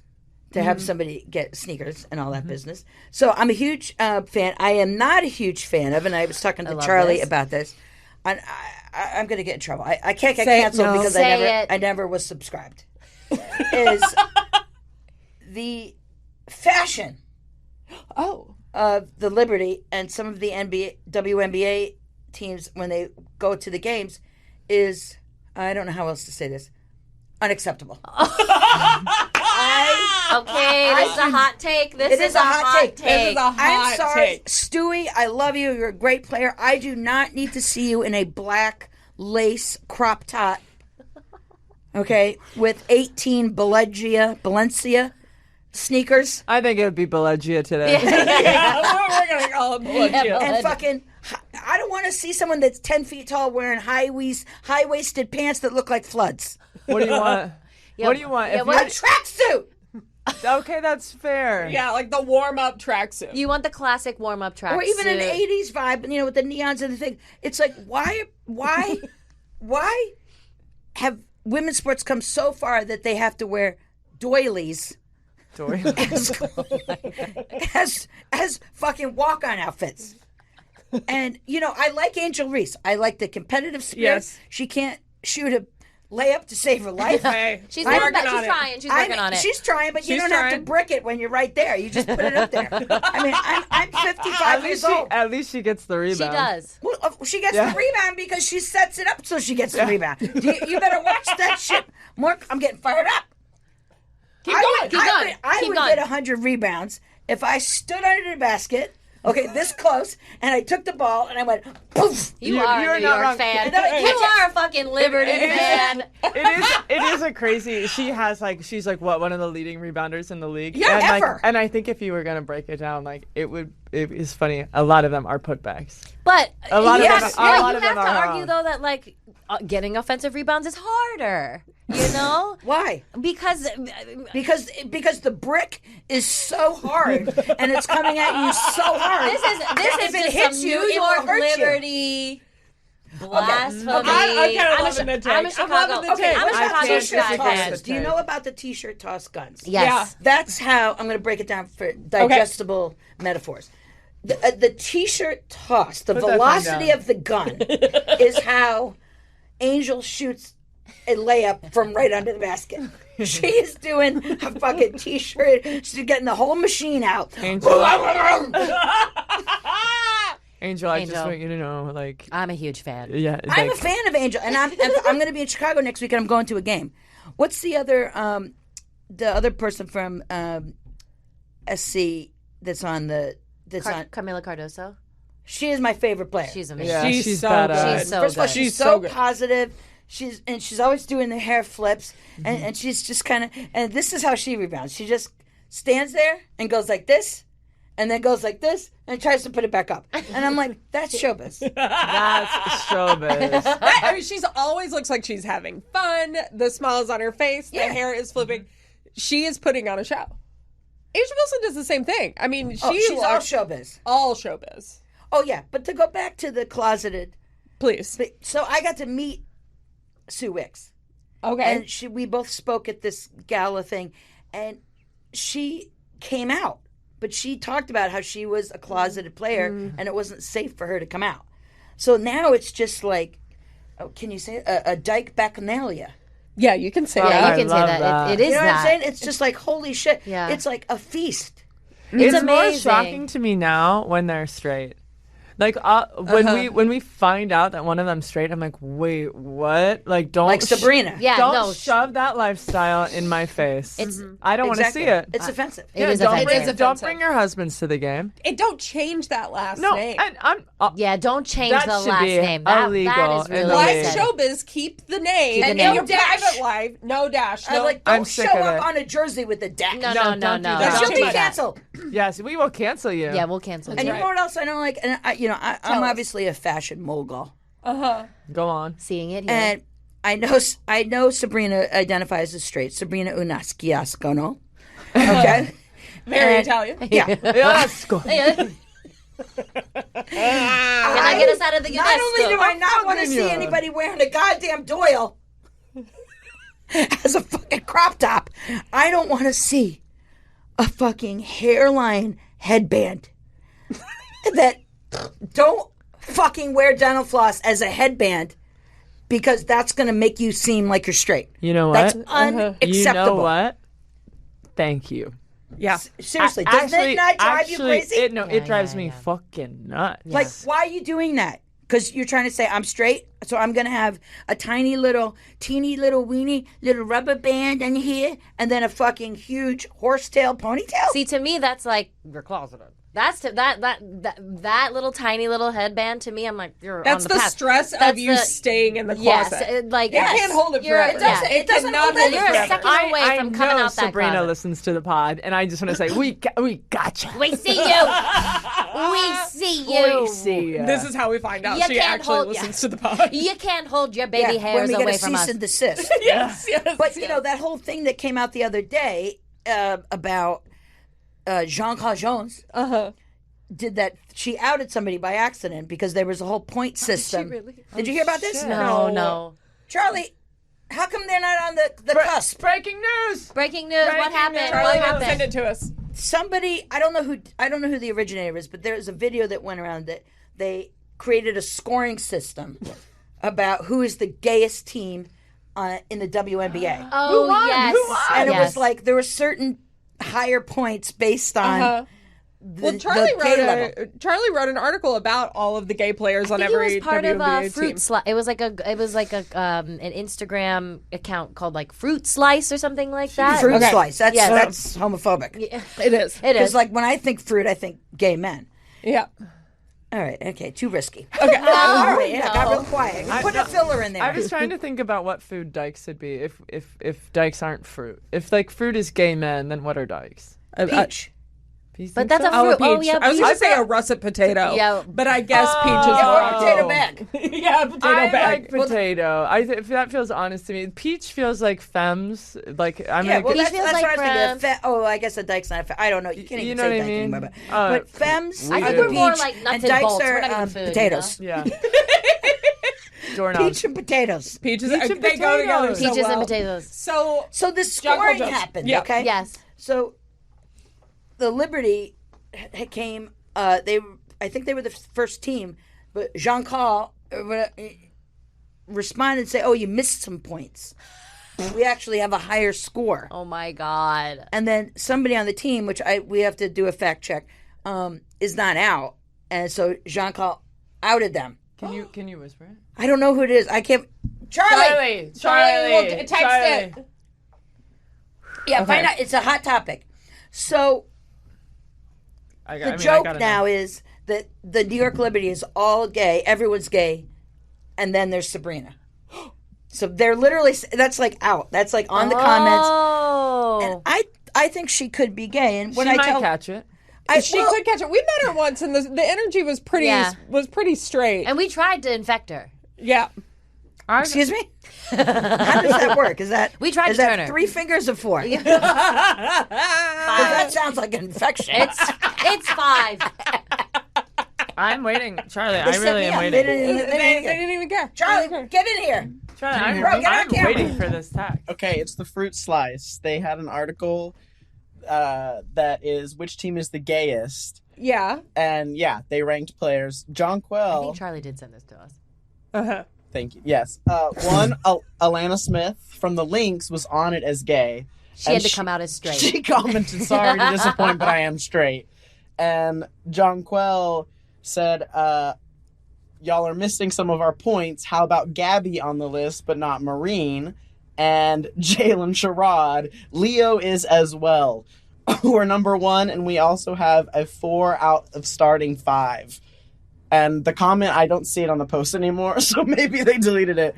to have somebody get sneakers and all that business. So I'm a huge fan. I am not a huge fan of, and I was talking to Charlie about this. I'm going to get in trouble. I can't get canceled because I never was subscribed. Is the fashion of the Liberty and some of the WNBA teams when they go to the games is, I don't know how else to say this, unacceptable. This is a hot take. This is a hot take. This is a hot I'm sorry, take. Stewie, I love you. You're a great player. I do not need to see you in a black lace crop top, okay, with 18 Balenciaga sneakers. I think it would be Belegia today. We're going to call it Balenciaga. And fucking, I don't want to see someone that's 10 feet tall wearing high-waisted pants that look like floods. What do you want? What do you want? A tracksuit. Okay, that's fair. Yeah, like the warm-up tracksuit. You want the classic warm-up tracksuit. Or even an 80s vibe, with the neons and the thing. It's like, why have women's sports come so far that they have to wear doilies as fucking walk-on outfits? And, I like Angel Reese. I like the competitive spirit. Yes. She can't shoot a layup to save her life. Hey, She's trying. She's working on it. She's trying, but you She's don't have to trying. brick it when you're right there. You just put it up there. I mean, I'm 55 years old. At least she gets the rebound. She does. Well, she gets the rebound because she sets it up so she gets the rebound. You better watch that shit. More, I'm getting fired up. Keep going. I would get 100 rebounds if I stood under the basket, this close, and I took the ball and I went, poof. You are a New not York wrong. fan. You are a fucking Liberty fan. It is a crazy. She's one of the leading rebounders in the league. Yeah, and ever. And I think if you were gonna break it down, it is funny. A lot of them are putbacks. But A lot of you them- have, a lot you of have them to are argue though that getting offensive rebounds is harder. Why? Because the brick is so hard and it's coming at you so hard. this If is it just hits some you, New it will York hurt you. Liberty blasphemy. I'm kind of loving the take. I'm a I'm Chicago. loving the take. I'm a What about Chicago t-shirt Sky toss fan. guns? Do you know about the t-shirt toss guns? Yes. That's how I'm going to break it down for digestible metaphors. The t-shirt toss, the Put that thing velocity down. of the gun is how Angel shoots a layup from right under the basket. She is doing a fucking t-shirt. She's getting the whole machine out. Angel, I just want you to know, I'm a huge fan. yeah. I'm a fan of Angel, and I'm going to be in Chicago next week, and I'm going to a game. What's the other person from SC that's on the Camila Cardoso. She is my favorite player. She's amazing. Yeah, She's so badass. good. She's so First of all, good. she's so so good. positive. She's always doing the hair flips, and she's just kind of. And this is how she rebounds. She just stands there and goes like this, and then goes like this, and tries to put it back up. And I'm like, that's showbiz. That's showbiz. I mean, she's always looks like she's having fun. The smile is on her face. The hair is flipping. She is putting on a show. Asia Wilson does the same thing. I mean, she's all showbiz. All showbiz. Oh yeah, but to go back to the closeted. Please. So I got to meet Sue Wicks. Okay. And we both spoke at this gala thing, and she came out, but she talked about how she was a closeted player and it wasn't safe for her to come out. So now it's just like, can you say a dyke bacchanalia? Yeah, you can say Yeah, that. you can say love that. that. It is You know what I'm that. saying? It's just like, holy shit. Yeah. It's like a feast. It's more amazing. shocking to me now when they're straight. Like when we find out that one of them's straight, I'm like, wait, what? Like, don't Like Sabrina. don't shove that lifestyle in my face. I don't want to see it. It's offensive. It is offensive. Don't bring your husbands to the game. And don't change that last No, name. and I'm don't change that the should last be name. That illegal is really in the Live league. upsetting. showbiz, keep the name. Keep the And name. your No dash. private life, no dash. No. Like, I'm don't sick show of up it. on a jersey with a dash. No. don't do that. That's You'll too be much. canceled. Yes, we will cancel you. Yeah, we'll cancel. And you it. know what else I don't like? And I'm us. obviously a fashion mogul, Go on. Seeing it here. and I know Sabrina identifies as straight. Sabrina Unaskiascono. Okay. Very And- Italian. Yeah. Let's go. Can I get us out of the Not only do I not want to fucking see you. anybody wearing a goddamn Doyle as a fucking crop top, I don't want to see a fucking hairline headband that don't fucking wear dental floss as a headband because that's going to make you seem like you're straight. You know That's what? unacceptable. You know what? Thank you. Yeah. Seriously, doesn't it not drive you crazy? It drives me fucking nuts. Like, why are you doing that? Because you're trying to say I'm straight, so I'm gonna have a teeny little weenie, little rubber band in here, and then a fucking huge horsetail ponytail. See, to me, that's like you're closeted. That's that little tiny little headband. To me, I'm like you're. That's on the the path. stress That's of you the- staying in the Yes, closet. like You can't hold it you're- forever. yeah. It doesn't cannot hold hold it it You're a forever. second away I from coming know out that Sabrina closet. listens to the pod, and I just want to say, we gotcha. We see you. We see you. We see ya. This is how we find out You she can't actually hold- listens yeah. to the pod. You can't hold your baby when hairs we get away a from cease us. and desist. yes. But you know that whole thing that came out the other day about Jean-Claude Jones. Did that? She outed somebody by accident because there was a whole point system. Did you hear about this? No. Charlie, how come they're not on the cusp? Breaking news. Breaking news. What happened? news. Charlie, What happened? send it to us. Somebody, I don't know who the originator is, but there's a video that went around that they created a scoring system about who is the gayest team in the WNBA. Oh, Who won? yes. Who won? And it Yes. was like there were certain higher points based on Well, Charlie the gay level. Charlie wrote an article about all of the gay players on I think every it was part WNBA of Fruit team. Slice. It was like an Instagram account called like Fruit Slice or something like that. Fruit Okay. slice. That's Yeah. that's homophobic. It is. It Because is. like when I think fruit, I think gay men. Yeah. All right, okay, too risky. Okay. All right, yeah, got real quiet. Put a filler in there. I was trying to think about what food dykes would be if dykes aren't fruit. If like fruit is gay men, then what are dykes? Peach. Do you But think that's a so? fruit. Oh, Oh, peach. yeah, I was peach going to is say a- a russet potato. Yeah. But I guess peach is Yeah, or a more. potato bag. Yeah, potato I bag. like potato. If that feels honest to me. Peach feels like femmes. Like I'm Yeah, well, Peach that's feels what like I was thinking. creme. Oh, I guess a dyke's not a I don't know. You can't You even know say what I dyke mean? anymore. But femmes I are think the we're more peach, like nuts and and dykes bolts. are We're not even food, potatoes. yeah. Doorknob. Peach and potatoes. Peaches, Peach and they go together potatoes. so Peaches well. and potatoes. So this Jack scoring Jones. happened, Yeah. okay? Yes. So the Liberty came. I think they were the first team, but Jean-Paul responded and said, "Oh, you missed some points. We actually have a higher score." Oh my God. And then somebody on the team, which we have to do a fact check, is not out, and so Jean-Paul outed them. Can you whisper it? I don't know who it is. I can't. Charlie. Charlie will text it. Yeah, find out. It's a hot topic. So the joke now is that the New York Liberty is all gay, everyone's gay, and then there's Sabrina. So they're literally, that's like out. That's like on the comments. Oh. And I think she could be gay. And when She I might tell catch it. She could catch it. We met her once, and the energy was pretty straight. And we tried to infect her. Yeah. Excuse me? How does that work? Is that We tried is to that turn her. 3 fingers or 4? 'Cause that sounds like an infection. It's 5. I'm waiting, Charlie. They I set really me am up. waiting. They They didn't even care. Charlie, get in here. Charlie, Bro, get on I'm camera. waiting for this tag. Okay, it's the fruit slice. They had an article that is which team is the gayest, Yeah. and yeah, they ranked players. I Jonquil. think Charlie did send this to us. Uh-huh. Thank you. Yes, one Alana Smith from the Lynx was on it as gay. She had to come out as straight. She commented, "Sorry to disappoint, but I am straight." And Jonquil said, y'all are missing some of our points. How about Gabby on the list, but not Marine? And Jalen Sherrod, Leo is as well. We're number 1, and we also have a 4 out of starting 5. And the comment, I don't see it on the post anymore, so maybe they deleted it.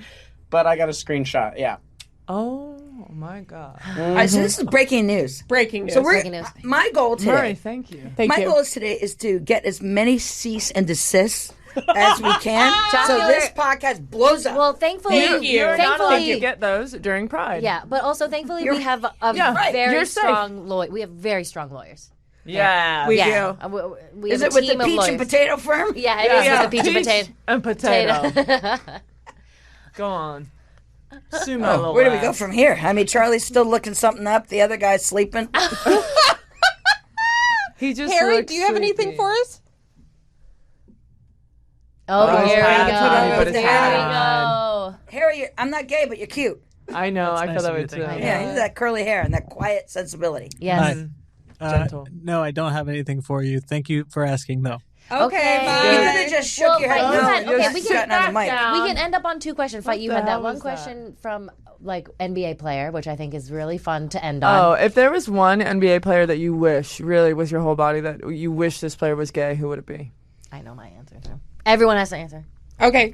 But I got a screenshot, yeah. Oh my God. All right, so this is breaking news. Breaking news. So Breaking news. my goal today. Murray, thank you. Thank my you. goal is today is to get as many cease and desists as we can, so Jocular- this podcast blows up. Well, thankfully, Thank you. You're not allowed to thankfully, get those during Pride. yeah, but also thankfully we have a Yeah, very you're safe. strong lawyer. We have very strong lawyers. Yeah. We Yeah, do. we is have it a with the team of peach lawyers. and potato firm? Yeah, it is with the peach and potato. And potato. Go on. Sue my little Where do we go ass. from here? I mean, Charlie's still looking something up. The other guy's sleeping. He just Harry, looks do you have anything sleepy. for us? Oh, Oh, here hat, we put go. on his There hat. we go. Harry, I'm not gay, but you're cute. I know. I feel nice that of way you, too. thank you. Yeah, you have that curly hair and that quiet sensibility. Yes. Gentle. No, I don't have anything for you. Thank you for asking, though. Okay. You bye. could have just shook Well, your head. but you No, had- you're okay, we can sitting on the mic. We can end up on 2 questions. Fight. You the had that hell one was question from like NBA player, which I think is really fun to end Oh, on. if there was one NBA player that you wish, really, with your whole body, that you wish this player was gay, who would it be? I know my answer too. Everyone has to answer. Okay,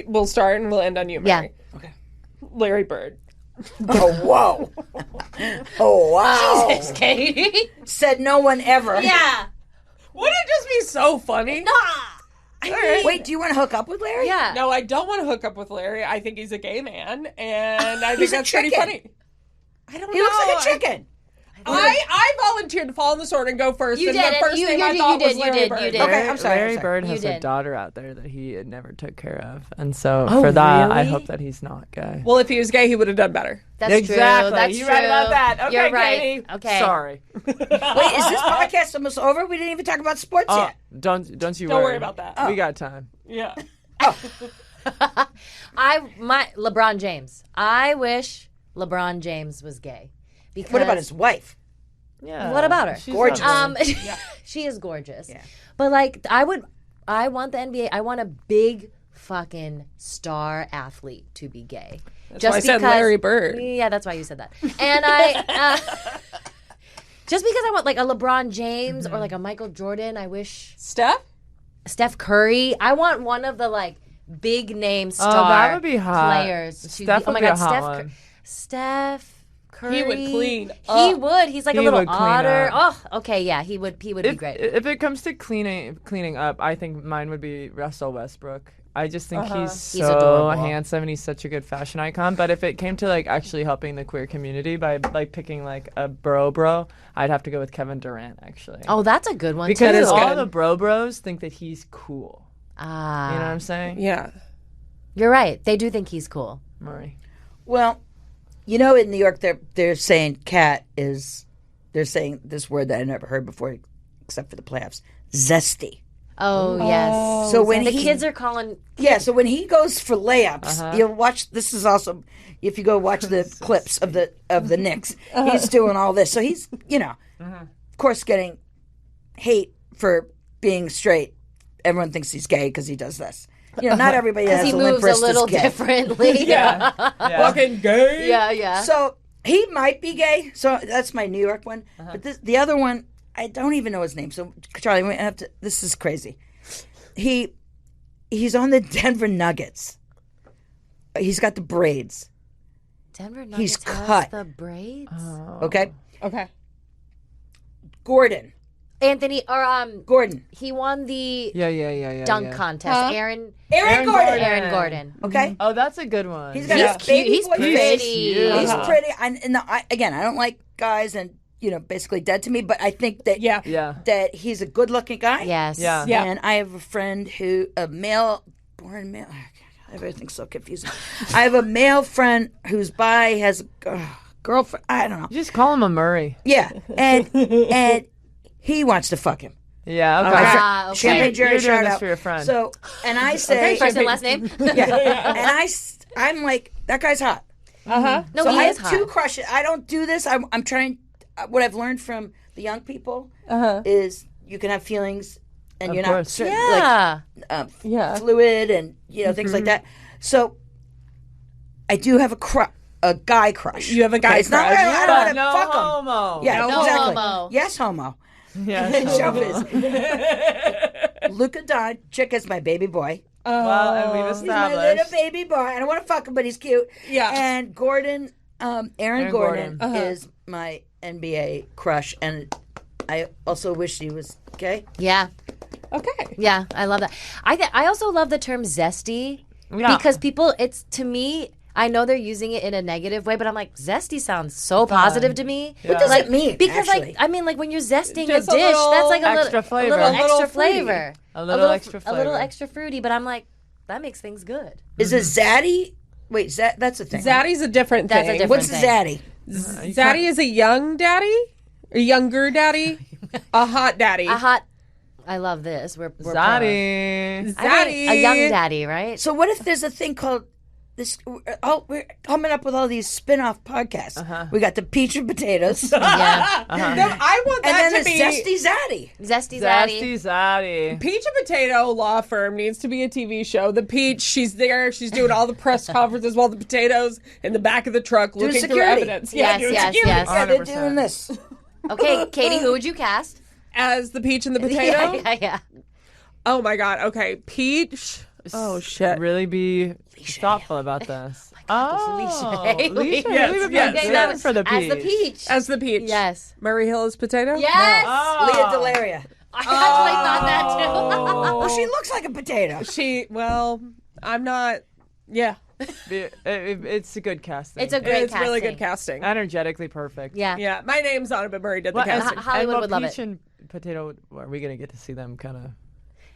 we'll start and we'll end on you, Yeah. Mary. Okay. Larry Bird. Oh, whoa. Oh, wow. Jesus, Katie. Said no one ever. Yeah. Wouldn't it just be so funny? Wait, do you want to hook up with Larry? Yeah. No, I don't want to hook up with Larry. I think he's a gay man, and I think He's a that's pretty chicken. funny. I don't He know. looks like a chicken. I volunteered to fall in the sword and go first. You and did the it. first You name did, I you thought did, was you Larry did, Bird. you did. Okay, I'm sorry. Larry Bird has You a did. daughter out there that he had never took care of, and so Oh, for that, I really? hope that he's not gay. Well, if he was gay, he would have done better. That's exactly. true. That's You're true. right about that. Okay, You're right. Katie. Okay. Sorry. Wait, is this podcast almost over? We didn't even talk about sports yet. Don't you Don't worry worry about that. We got time. Yeah. LeBron James. I wish LeBron James was gay. Because What about his wife? Yeah. What about her? She's Gorgeous. lovely. She is gorgeous. Yeah. But like I want the NBA, I want a big fucking star athlete to be gay. That's why I said Larry Bird. Yeah, that's why you said that. And I just because I want like a LeBron James or like a Michael Jordan, I wish Steph Curry. I want one of the like big name star that would be hot. players to Steph be. Oh would my be a god, hot one. Steph Curry. He would clean He up. would. He's like He a little would clean otter. up. Oh, okay, yeah, he would be great. If it comes to cleaning up, I think mine would be Russell Westbrook. I just think he's so adorable. handsome and he's such a good fashion icon. But if it came to like actually helping the queer community by like picking like a bro, I'd have to go with Kevin Durant actually. Oh, that's a good one because too. all the bros think that he's cool. Ah, You know what I'm saying? Yeah. you're right. They do think he's cool. Murray. Well, you know, in New York, they're saying they're saying this word that I never heard before, except for the playoffs, zesty. Oh, yes. So when the he- kids are calling. Yeah, so when he goes for layups, you'll watch. This is also if you go watch the clips of the Knicks, he's doing all this. So he's of course, getting hate for being straight. Everyone thinks he's gay because he does this. Not everybody has He a limp moves a wrist is little gay. differently. Yeah. Fucking gay. Yeah. So he might be gay. So that's my New York one. But the other one, I don't even know his name. So Charlie, we have to. This is crazy. He's on the Denver Nuggets. He's got the braids. Denver Nuggets He's has cut. the braids. Okay, Okay. Gordon. Anthony or Gordon. he won the Yeah. dunk contest. Huh? Aaron Gordon. Aaron Gordon. Okay. Oh, that's a good one. He's got He's his cute. baby He's boy pretty. face. cute. He's pretty. Again, I don't like guys and basically dead to me. But I think that Yeah. that he's a good-looking guy. Yes. Yeah. Yeah. And I have a friend born male. Everything's so confusing. I have a male friend who's bi, has a girlfriend. I don't know. You just call him a Murray. Yeah, and he wants to fuck him. Yeah. Okay. Okay. Champagne Jerry, You're doing shout this out for your friend. So, and I say, First and last name. yeah, and I'm like, that guy's hot. Uh-huh. No, So he I is have hot. two crushes. I don't do this. I'm trying. What I've learned from the young people is you can have feelings and Of you're course. not fluid and things like that. So I do have a guy crush. You have a guy It's not crush. I don't want to No fuck him. homo. Yeah, No exactly. homo. Yes, homo. Yes. Showbiz. Luka Doncic is my baby boy. Well, and we've He's my little established. baby boy. I don't want to fuck him, but he's cute. Yeah. And Aaron Gordon Gordon. is my NBA crush, and I also wish he was gay. Yeah. Okay. Yeah, I love that. I also love the term zesty Yeah. because people, it's to me, I know they're using it in a negative way, but I'm like, zesty sounds so positive to me. What does Like, it mean? Because actually? like when you're zesting Just a a dish, little that's like a extra little flavor. a little A little extra fruity. flavor. A little extra A little flavor. extra fruity, but I'm like, that makes things good. Is it zaddy? Wait, that's a thing. Zaddy's a different That's a thing. different What's thing. zaddy? Zaddy is a young daddy? A younger daddy? A hot daddy. A hot. I love this. We're pro. Zaddy. I think a young daddy, right? So what if there's a thing called this? We're coming up with all these spin-off podcasts. We got the peach and potatoes, Yeah. No, I want and that then to the be zesty zaddy. Zesty zaddy. Zesty Zaddy. Peach and Potato Law Firm needs to be a TV show. The Peach, she's there, she's doing all the press conferences while the potatoes in the back of the truck looking through security. evidence. Yes, doing yes, security. yes. Yeah, they're 100%. doing this. Okay, Katie, who would you cast? As the Peach and the Potato? Yeah. Oh my god, okay. Peach. Oh shit. Really be thoughtful about this. Oh, Leash. Leash Yes, really would be yes, good yes. for the peach. As the peach. As the Peach. Yes. Murray Hill as Potato? Yes. Leah Delaria. I actually thought that too. Well, she looks like a potato. Well, I'm not. Yeah. It's a good casting. It's a great It's really good casting. casting. energetically perfect. Yeah. Yeah, my name's on it, but Murray did the Well, and, casting. Hollywood and would love peach it. and potato. Are we gonna get to see them kind of?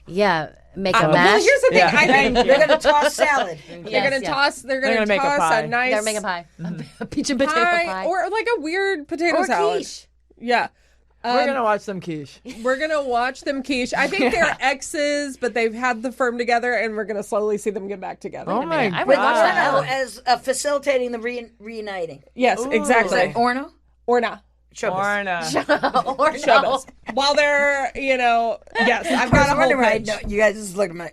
Yeah. Make a Well, mash. here's the thing. Yeah. I think They're gonna toss salad. they're Yes, gonna yes. toss. They're gonna make a toss pie. a nice They're making pie. A peach and potato pie. or like a weird potato Or salad. quiche. Yeah. We're gonna watch some quiche. We're gonna watch them quiche. I think they're exes, but they've had the firm together, and we're gonna slowly see them get back together. Oh my I would watch that. Orno as facilitating the reuniting. Yes, Is exactly. that Orno? Or not. Showbiz. Or no. Showbiz. While they're, yes, I've got a whole wondering why pitch. you guys just look at my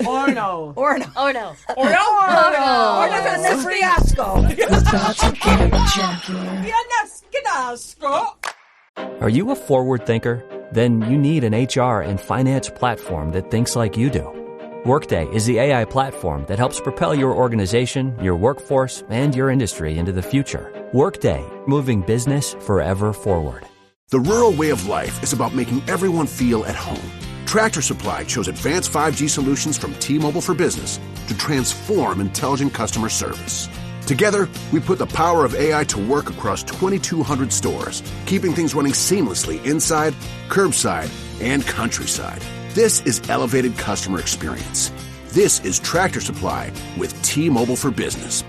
Orno. Orno. Oh no. Orno on this fiasco. About to get jocular. Are you a forward thinker? Then you need an HR and finance platform that thinks like you do. Workday is the AI platform that helps propel your organization, your workforce, and your industry into the future. Workday, moving business forever forward. The rural way of life is about making everyone feel at home. Tractor Supply chose advanced 5G solutions from T-Mobile for Business to transform intelligent customer service. Together, we put the power of AI to work across 2,200 stores, keeping things running seamlessly inside, curbside, and countryside. This is elevated customer experience. This is Tractor Supply with T-Mobile for Business.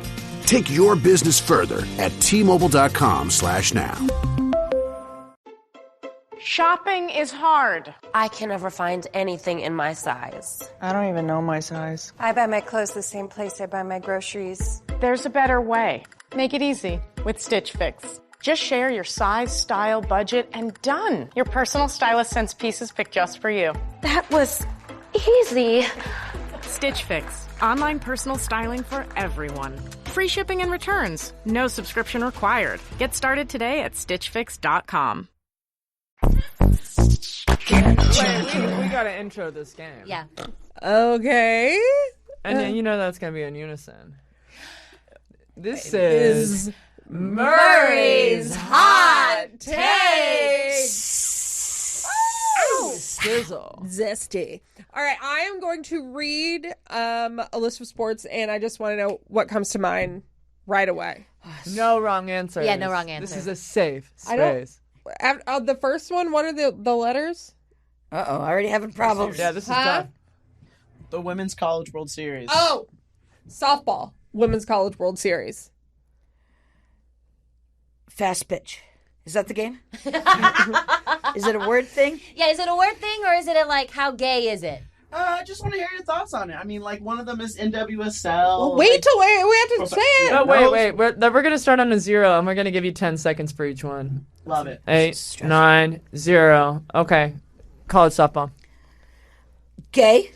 Take your business further at T-Mobile.com/now. Shopping is hard. I can never find anything in my size. I don't even know my size. I buy my clothes the same place I buy my groceries. There's a better way. Make it easy with Stitch Fix. Just share your size, style, budget, and done. Your personal stylist sends pieces picked just for you. That was easy. Stitch Fix. Online personal styling for everyone. Free shipping and returns. No subscription required. Get started today at stitchfix.com. We gotta intro this game. Yeah. Okay. And then you know that's gonna be in unison. This is Murray's Hot Take. Sizzle. Zesty. All right, I am going to read a list of sports, and I just want to know what comes to mind right away. No wrong answer. Yeah, no wrong answer. This is a safe I don't- space. The first one, what are the letters? Uh-oh, I already having problems. Yeah, this is tough. The Women's College World Series. Oh, softball. Women's College World Series. Fast pitch. Is that the game? Is it a word thing? Yeah, is it a word thing or is it like how gay is it? I just want to hear your thoughts on it. I mean, like, one of them is NWSL. Well, wait till we have to say it. No, wait. We're going to start on a 0, and we're going to give you 10 seconds for each one. Love it. 8, 9, 0. Okay. College softball. Gay.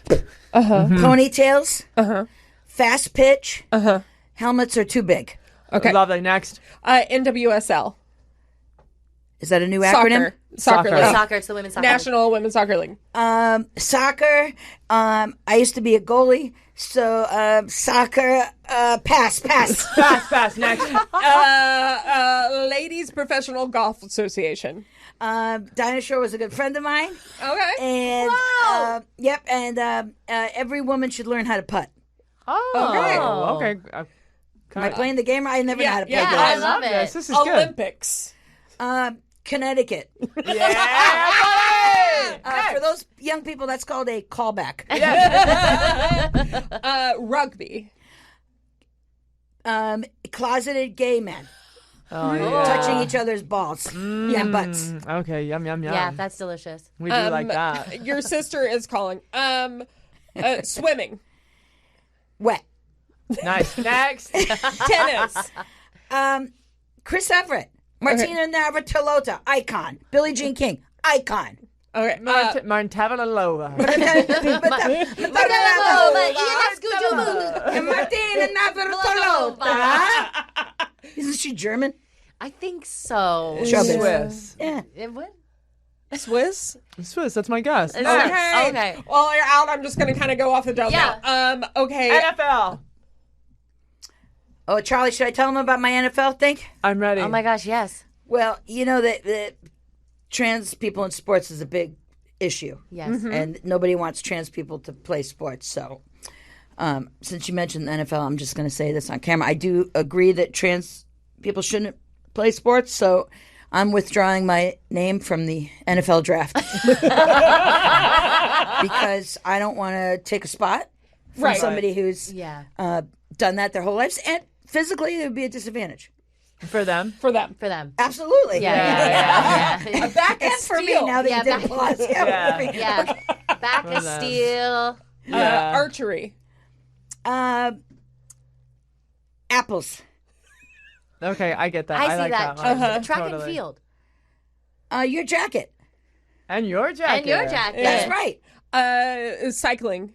Mm-hmm. Ponytails. Fast pitch. Helmets are too big. Okay. Lovely. Next. NWSL. Is that a new acronym? Soccer League. Soccer. It's the women's soccer. National Women's Soccer League. Soccer. I used to be a goalie, so soccer. Pass. Pass. Next. Ladies Professional Golf Association. Dinah Shore was a good friend of mine. Okay. And yep. And every woman should learn how to putt. Oh. Okay. Am I playing the game? I never know how to play Yeah, the I game. love it. This is Olympics. Connecticut. Yeah. For those young people, that's called a callback. Rugby. Closeted gay men. Oh, yeah. Touching each other's balls. Yeah, butts. Okay. Yum. Yeah, that's delicious. We do like that. Your sister is calling. Swimming. Wet. Nice. Next. Tennis. Chris Everett. Martina Navratilova. Icon. Billie Jean King. Icon. Okay. Martin Tavalalova. Martina Navratilova. Isn't she German? I think so. Swiss. Yeah. What? Swiss. Swiss. That's my guess. Okay. Okay. Well, you're out. I'm just going to kind of go off the dome now. Okay. NFL. Oh, Charlie, should I tell him about my NFL thing? I'm ready. Oh my gosh, yes. Well, you know that trans people in sports is a big issue. Yes. And nobody wants trans people to play sports. So since you mentioned the NFL, I'm just going to say this on camera. I do agree that trans people shouldn't play sports. So I'm withdrawing my name from the NFL draft. Because I don't want to take a spot from somebody who's done that their whole lives. And physically, it would be a disadvantage. For them? For them. Absolutely. Yeah. A back end for me now that you did applause. Yeah. Back of steel. Archery. Apples. Okay, I get that. I see like that. one. Track Totally. and field. Your jacket. And your jacket. That's right. Cycling.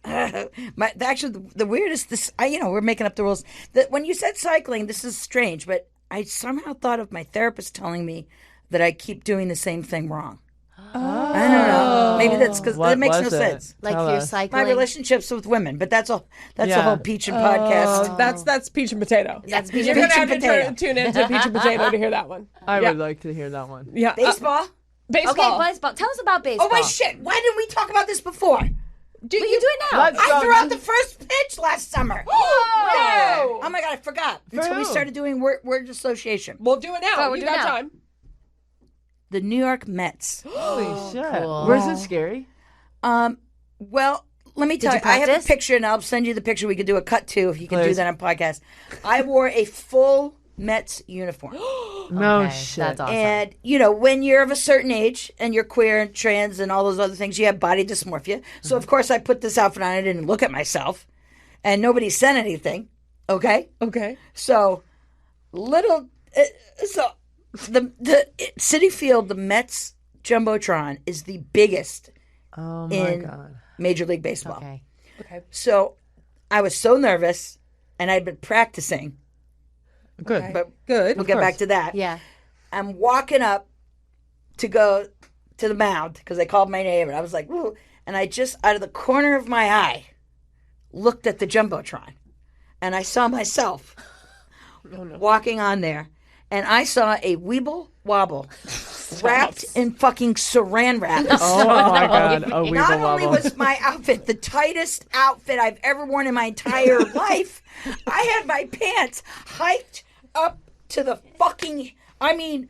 Actually, the weirdest. We're making up the rules. That when you said cycling, this is strange, but I somehow thought of my therapist telling me that I keep doing the same thing wrong. I don't know. Maybe that's because it makes no sense. Like you're cycling. My relationships with women, but that's a whole peach and podcast. That's peach and potato. That's You're going to have to tune into peach and potato to hear that one. I would like to hear that one. Yeah. Baseball. Baseball. Okay, baseball. Tell us about baseball. Oh my shit! Why didn't we talk about this before? You do it now. I threw out the first pitch last summer. Whoa! Oh my god, I forgot. Until we started doing word association. We'll do it now. You got time. The New York Mets. Holy shit. Cool. Where's it scary? Well, let me tell you, I have a picture, and I'll send you the picture. We could do a cut too, if you can do that on podcast. I wore a full Mets uniform. No shit. That's awesome. And, when you're of a certain age and you're queer and trans and all those other things, you have body dysmorphia. So, of course, I put this outfit on. I didn't look at myself. And nobody said anything. Okay? Okay. So, the Citi Field, the Mets Jumbotron, is the biggest in Major League Baseball. Okay. So, I was so nervous, and I'd been practicing. Good. Okay. But good. We'll get back to that. Yeah. I'm walking up to go to the mound because they called my name, and I was like, "Woo!" And I just, out of the corner of my eye, looked at the Jumbotron, and I saw myself walking on there, and I saw a Weeble Wobble wrapped in fucking saran wrap. Oh my god, a Weeble Not only Wobble. was my outfit the tightest outfit I've ever worn in my entire life, I had my pants hiked up to the fucking. I mean,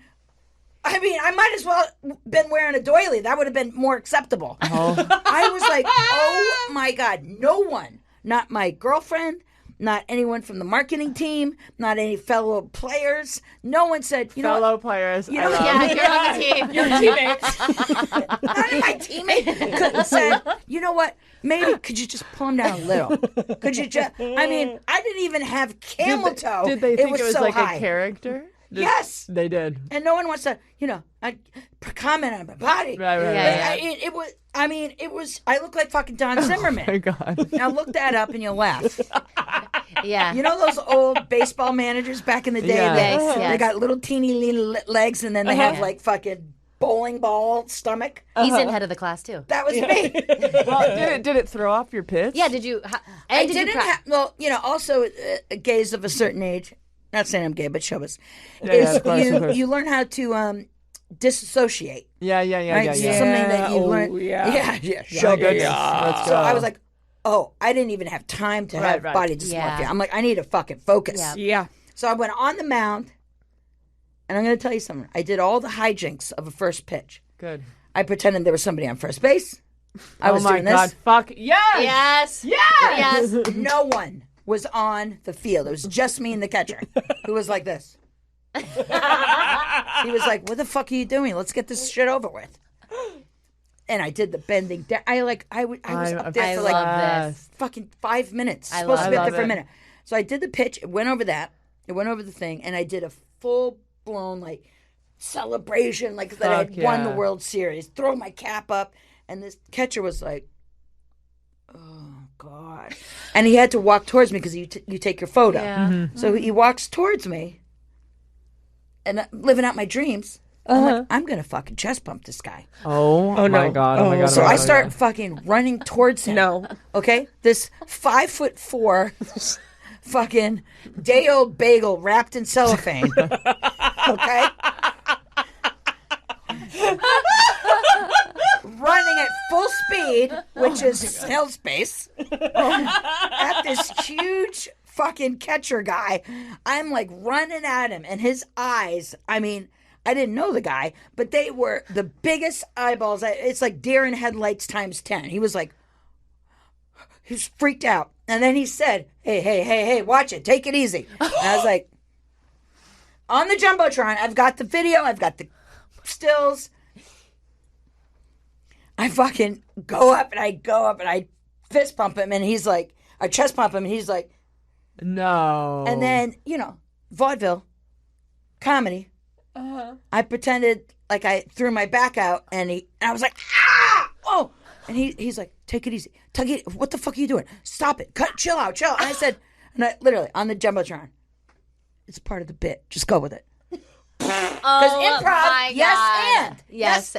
I might as well been wearing a doily. That would have been more acceptable. I was like, oh my god, no one, not my girlfriend, not anyone from the marketing team, not any fellow players. No one said, fellow players. You know, yeah, you're on the team. Your teammates. None of my teammates could have said, you know what? Maybe could you just pull him down a little? Could you just? I mean, I didn't even have camel toe. Did they think it was so like high. a character? Yes, they did. And no one wants to, comment on my body. Right. It was. I mean, it was. I look like fucking Don Zimmerman. Oh my God. Now look that up and you'll laugh. Yeah. You know those old baseball managers back in the day? Yeah. They got little teeny little legs, and then they have like fucking bowling ball stomach. He's in head of the class too. That was me. Well, did it throw off your pitch? Yeah. Did you? I didn't. Well, also gays of a certain age. Not saying I'm gay, but showbiz. Of course. You learn how to disassociate. Yeah. Right? Something that you learn. Yeah. Showbiz. Let's go. So I was like, I didn't even have time to have body dysmorphia. Yeah. I'm like, I need to fucking focus. Yeah. So I went on the mound, and I'm going to tell you something. I did all the hijinks of a first pitch. Good. I pretended there was somebody on first base. I was doing God. this. Fuck. Yes. Yes. No one was on the field. It was just me and the catcher, who was like this. He was like, "What the fuck are you doing? Let's get this shit over with." And I did the bending down. I was up there for like fucking 5 minutes. Supposed to be up there for a minute. So I did the pitch. It went over that. It went over the thing, and I did a full blown like celebration, like that I had won the World Series. Throw my cap up, and this catcher was like, "Oh God!" And he had to walk towards me because you take your photo. Yeah. Mm-hmm. So he walks towards me, and living out my dreams. I'm like, I'm gonna fucking chest bump this guy. Oh my God. Oh my God. So I start fucking running towards him. No. Okay? This 5'4" fucking day-old bagel wrapped in cellophane. Okay? Running at full speed, which is snail space, at this huge fucking catcher guy. I'm like running at him, and his eyes, I mean, I didn't know the guy, but they were the biggest eyeballs. It's like deer in headlights times 10. He was freaked out. And then he said, hey, watch it. Take it easy. And I was like, on the Jumbotron, I've got the video. I've got the stills. I fucking go up and I fist pump him. And he's like, I chest pump him. And he's like, no. And then, vaudeville, comedy. I pretended like I threw my back out, and I was like, ah! Oh! And he's like, take it easy. What the fuck are you doing? Stop it. Chill out. And I said, literally, on the Jumbotron, it's part of the bit. Just go with it. Because improv, yes.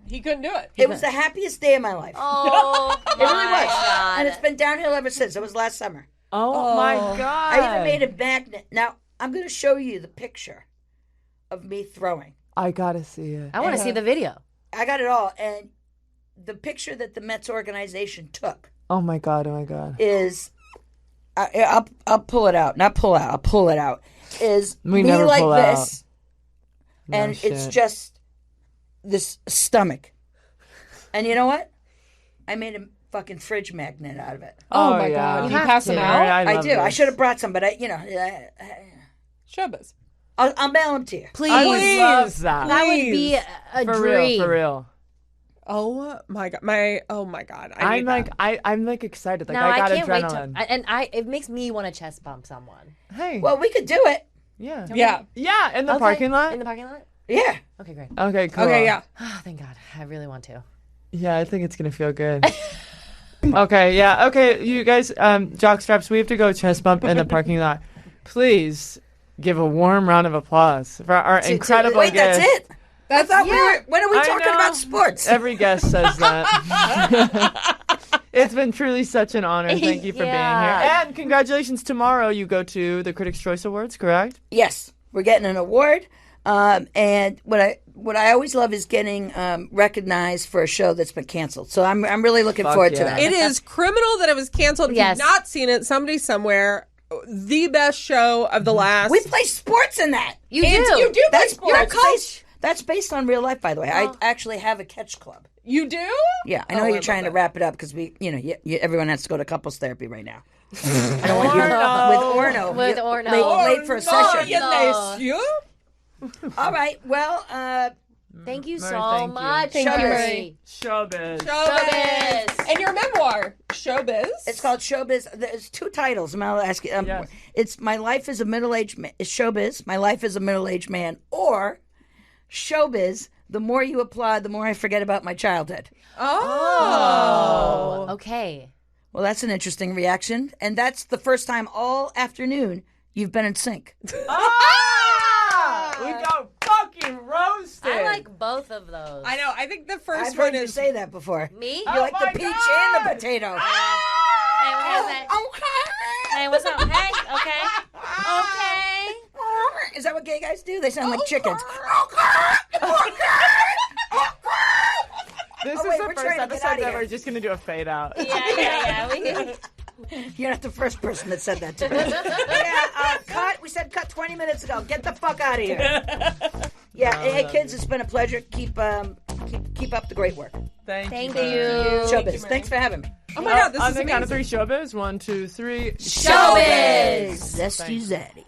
He couldn't do it. It was the happiest day of my life. Oh, it really was. God. And it's been downhill ever since. It was last summer. Oh my God. I even made a magnet. Now, I'm going to show you the picture of me throwing. I gotta see it. I want to see the video. I got it all. And the picture that the Mets organization took. Oh my God. Is, I'll pull it out. Not pull out. I'll pull it out. Is we me never like pull this. No and shit. it's just this stomach. And you know what? I made a fucking fridge magnet out of it. Oh my God. You pass them out? I do. This. I should have brought some, but Showbiz. I'll mail them to you. Please. I love that. That would be a dream. For real. Oh my God. Oh my God. I'm like excited. Like now, I got can't adrenaline. wait to, it makes me want to chest bump someone. Hey. Well, we could do it. Yeah. Okay. Yeah. In the parking lot. In the parking lot. Yeah. Okay, great. Okay, cool. Okay, yeah. Oh, thank God. I really want to. Yeah, I think it's gonna feel good. Okay, yeah. Okay, you guys, jockstraps, we have to go chest bump in the parking lot. Please give a warm round of applause for our incredible Wait, guest. that's it? I thought when are we talking about sports? Every guest says that. It's been truly such an honor. Thank you for being here. And congratulations, tomorrow you go to the Critics' Choice Awards, correct? Yes. We're getting an award. And what I always love is getting recognized for a show that's been canceled. So I'm really looking forward to that. It is criminal that it was canceled. If you've not seen it, somebody somewhere, the best show of the last. We play sports in that. You do play sports. That's based on real life, by the way. I actually have a catch club. You do? Yeah, I know you're trying to wrap it up because everyone has to go to couples therapy right now. I don't want you with Orno. Late for a session. All right. Well, thank you Murray, so much. Thank you, Murray. Showbiz. And your memoir, Showbiz. It's called Showbiz. There's 2 titles. I'll ask you. Yes. It's My Life as a Middle-Aged Man. It's Showbiz, My Life as a Middle-Aged Man, or Showbiz, The More You Applaud, The More I Forget About My Childhood. Oh. Okay. Well, that's an interesting reaction. And that's the first time all afternoon you've been in sync. We got fucking roasted. I like both of those. I know. I think the first I've one heard you is say that before. Me? You like the peach and the potato. Okay. Hey, what's up? Hey, okay. Okay. Is that what gay guys do? They sound like chickens. This wait, is we're the first trying to get episode out of that here. we're just going to do a fade out. Yeah. You're not the first person that said that to me. Cut. We said cut 20 minutes ago. Get the fuck out of here. Yeah. Hey, kids, it's been a pleasure. Keep up the great work. Thank you. Showbiz. Thanks for having me. Oh my God, this on is the count of amazing. 3, Showbiz. 1, 2, 3. Showbiz. Zesty Zaddy.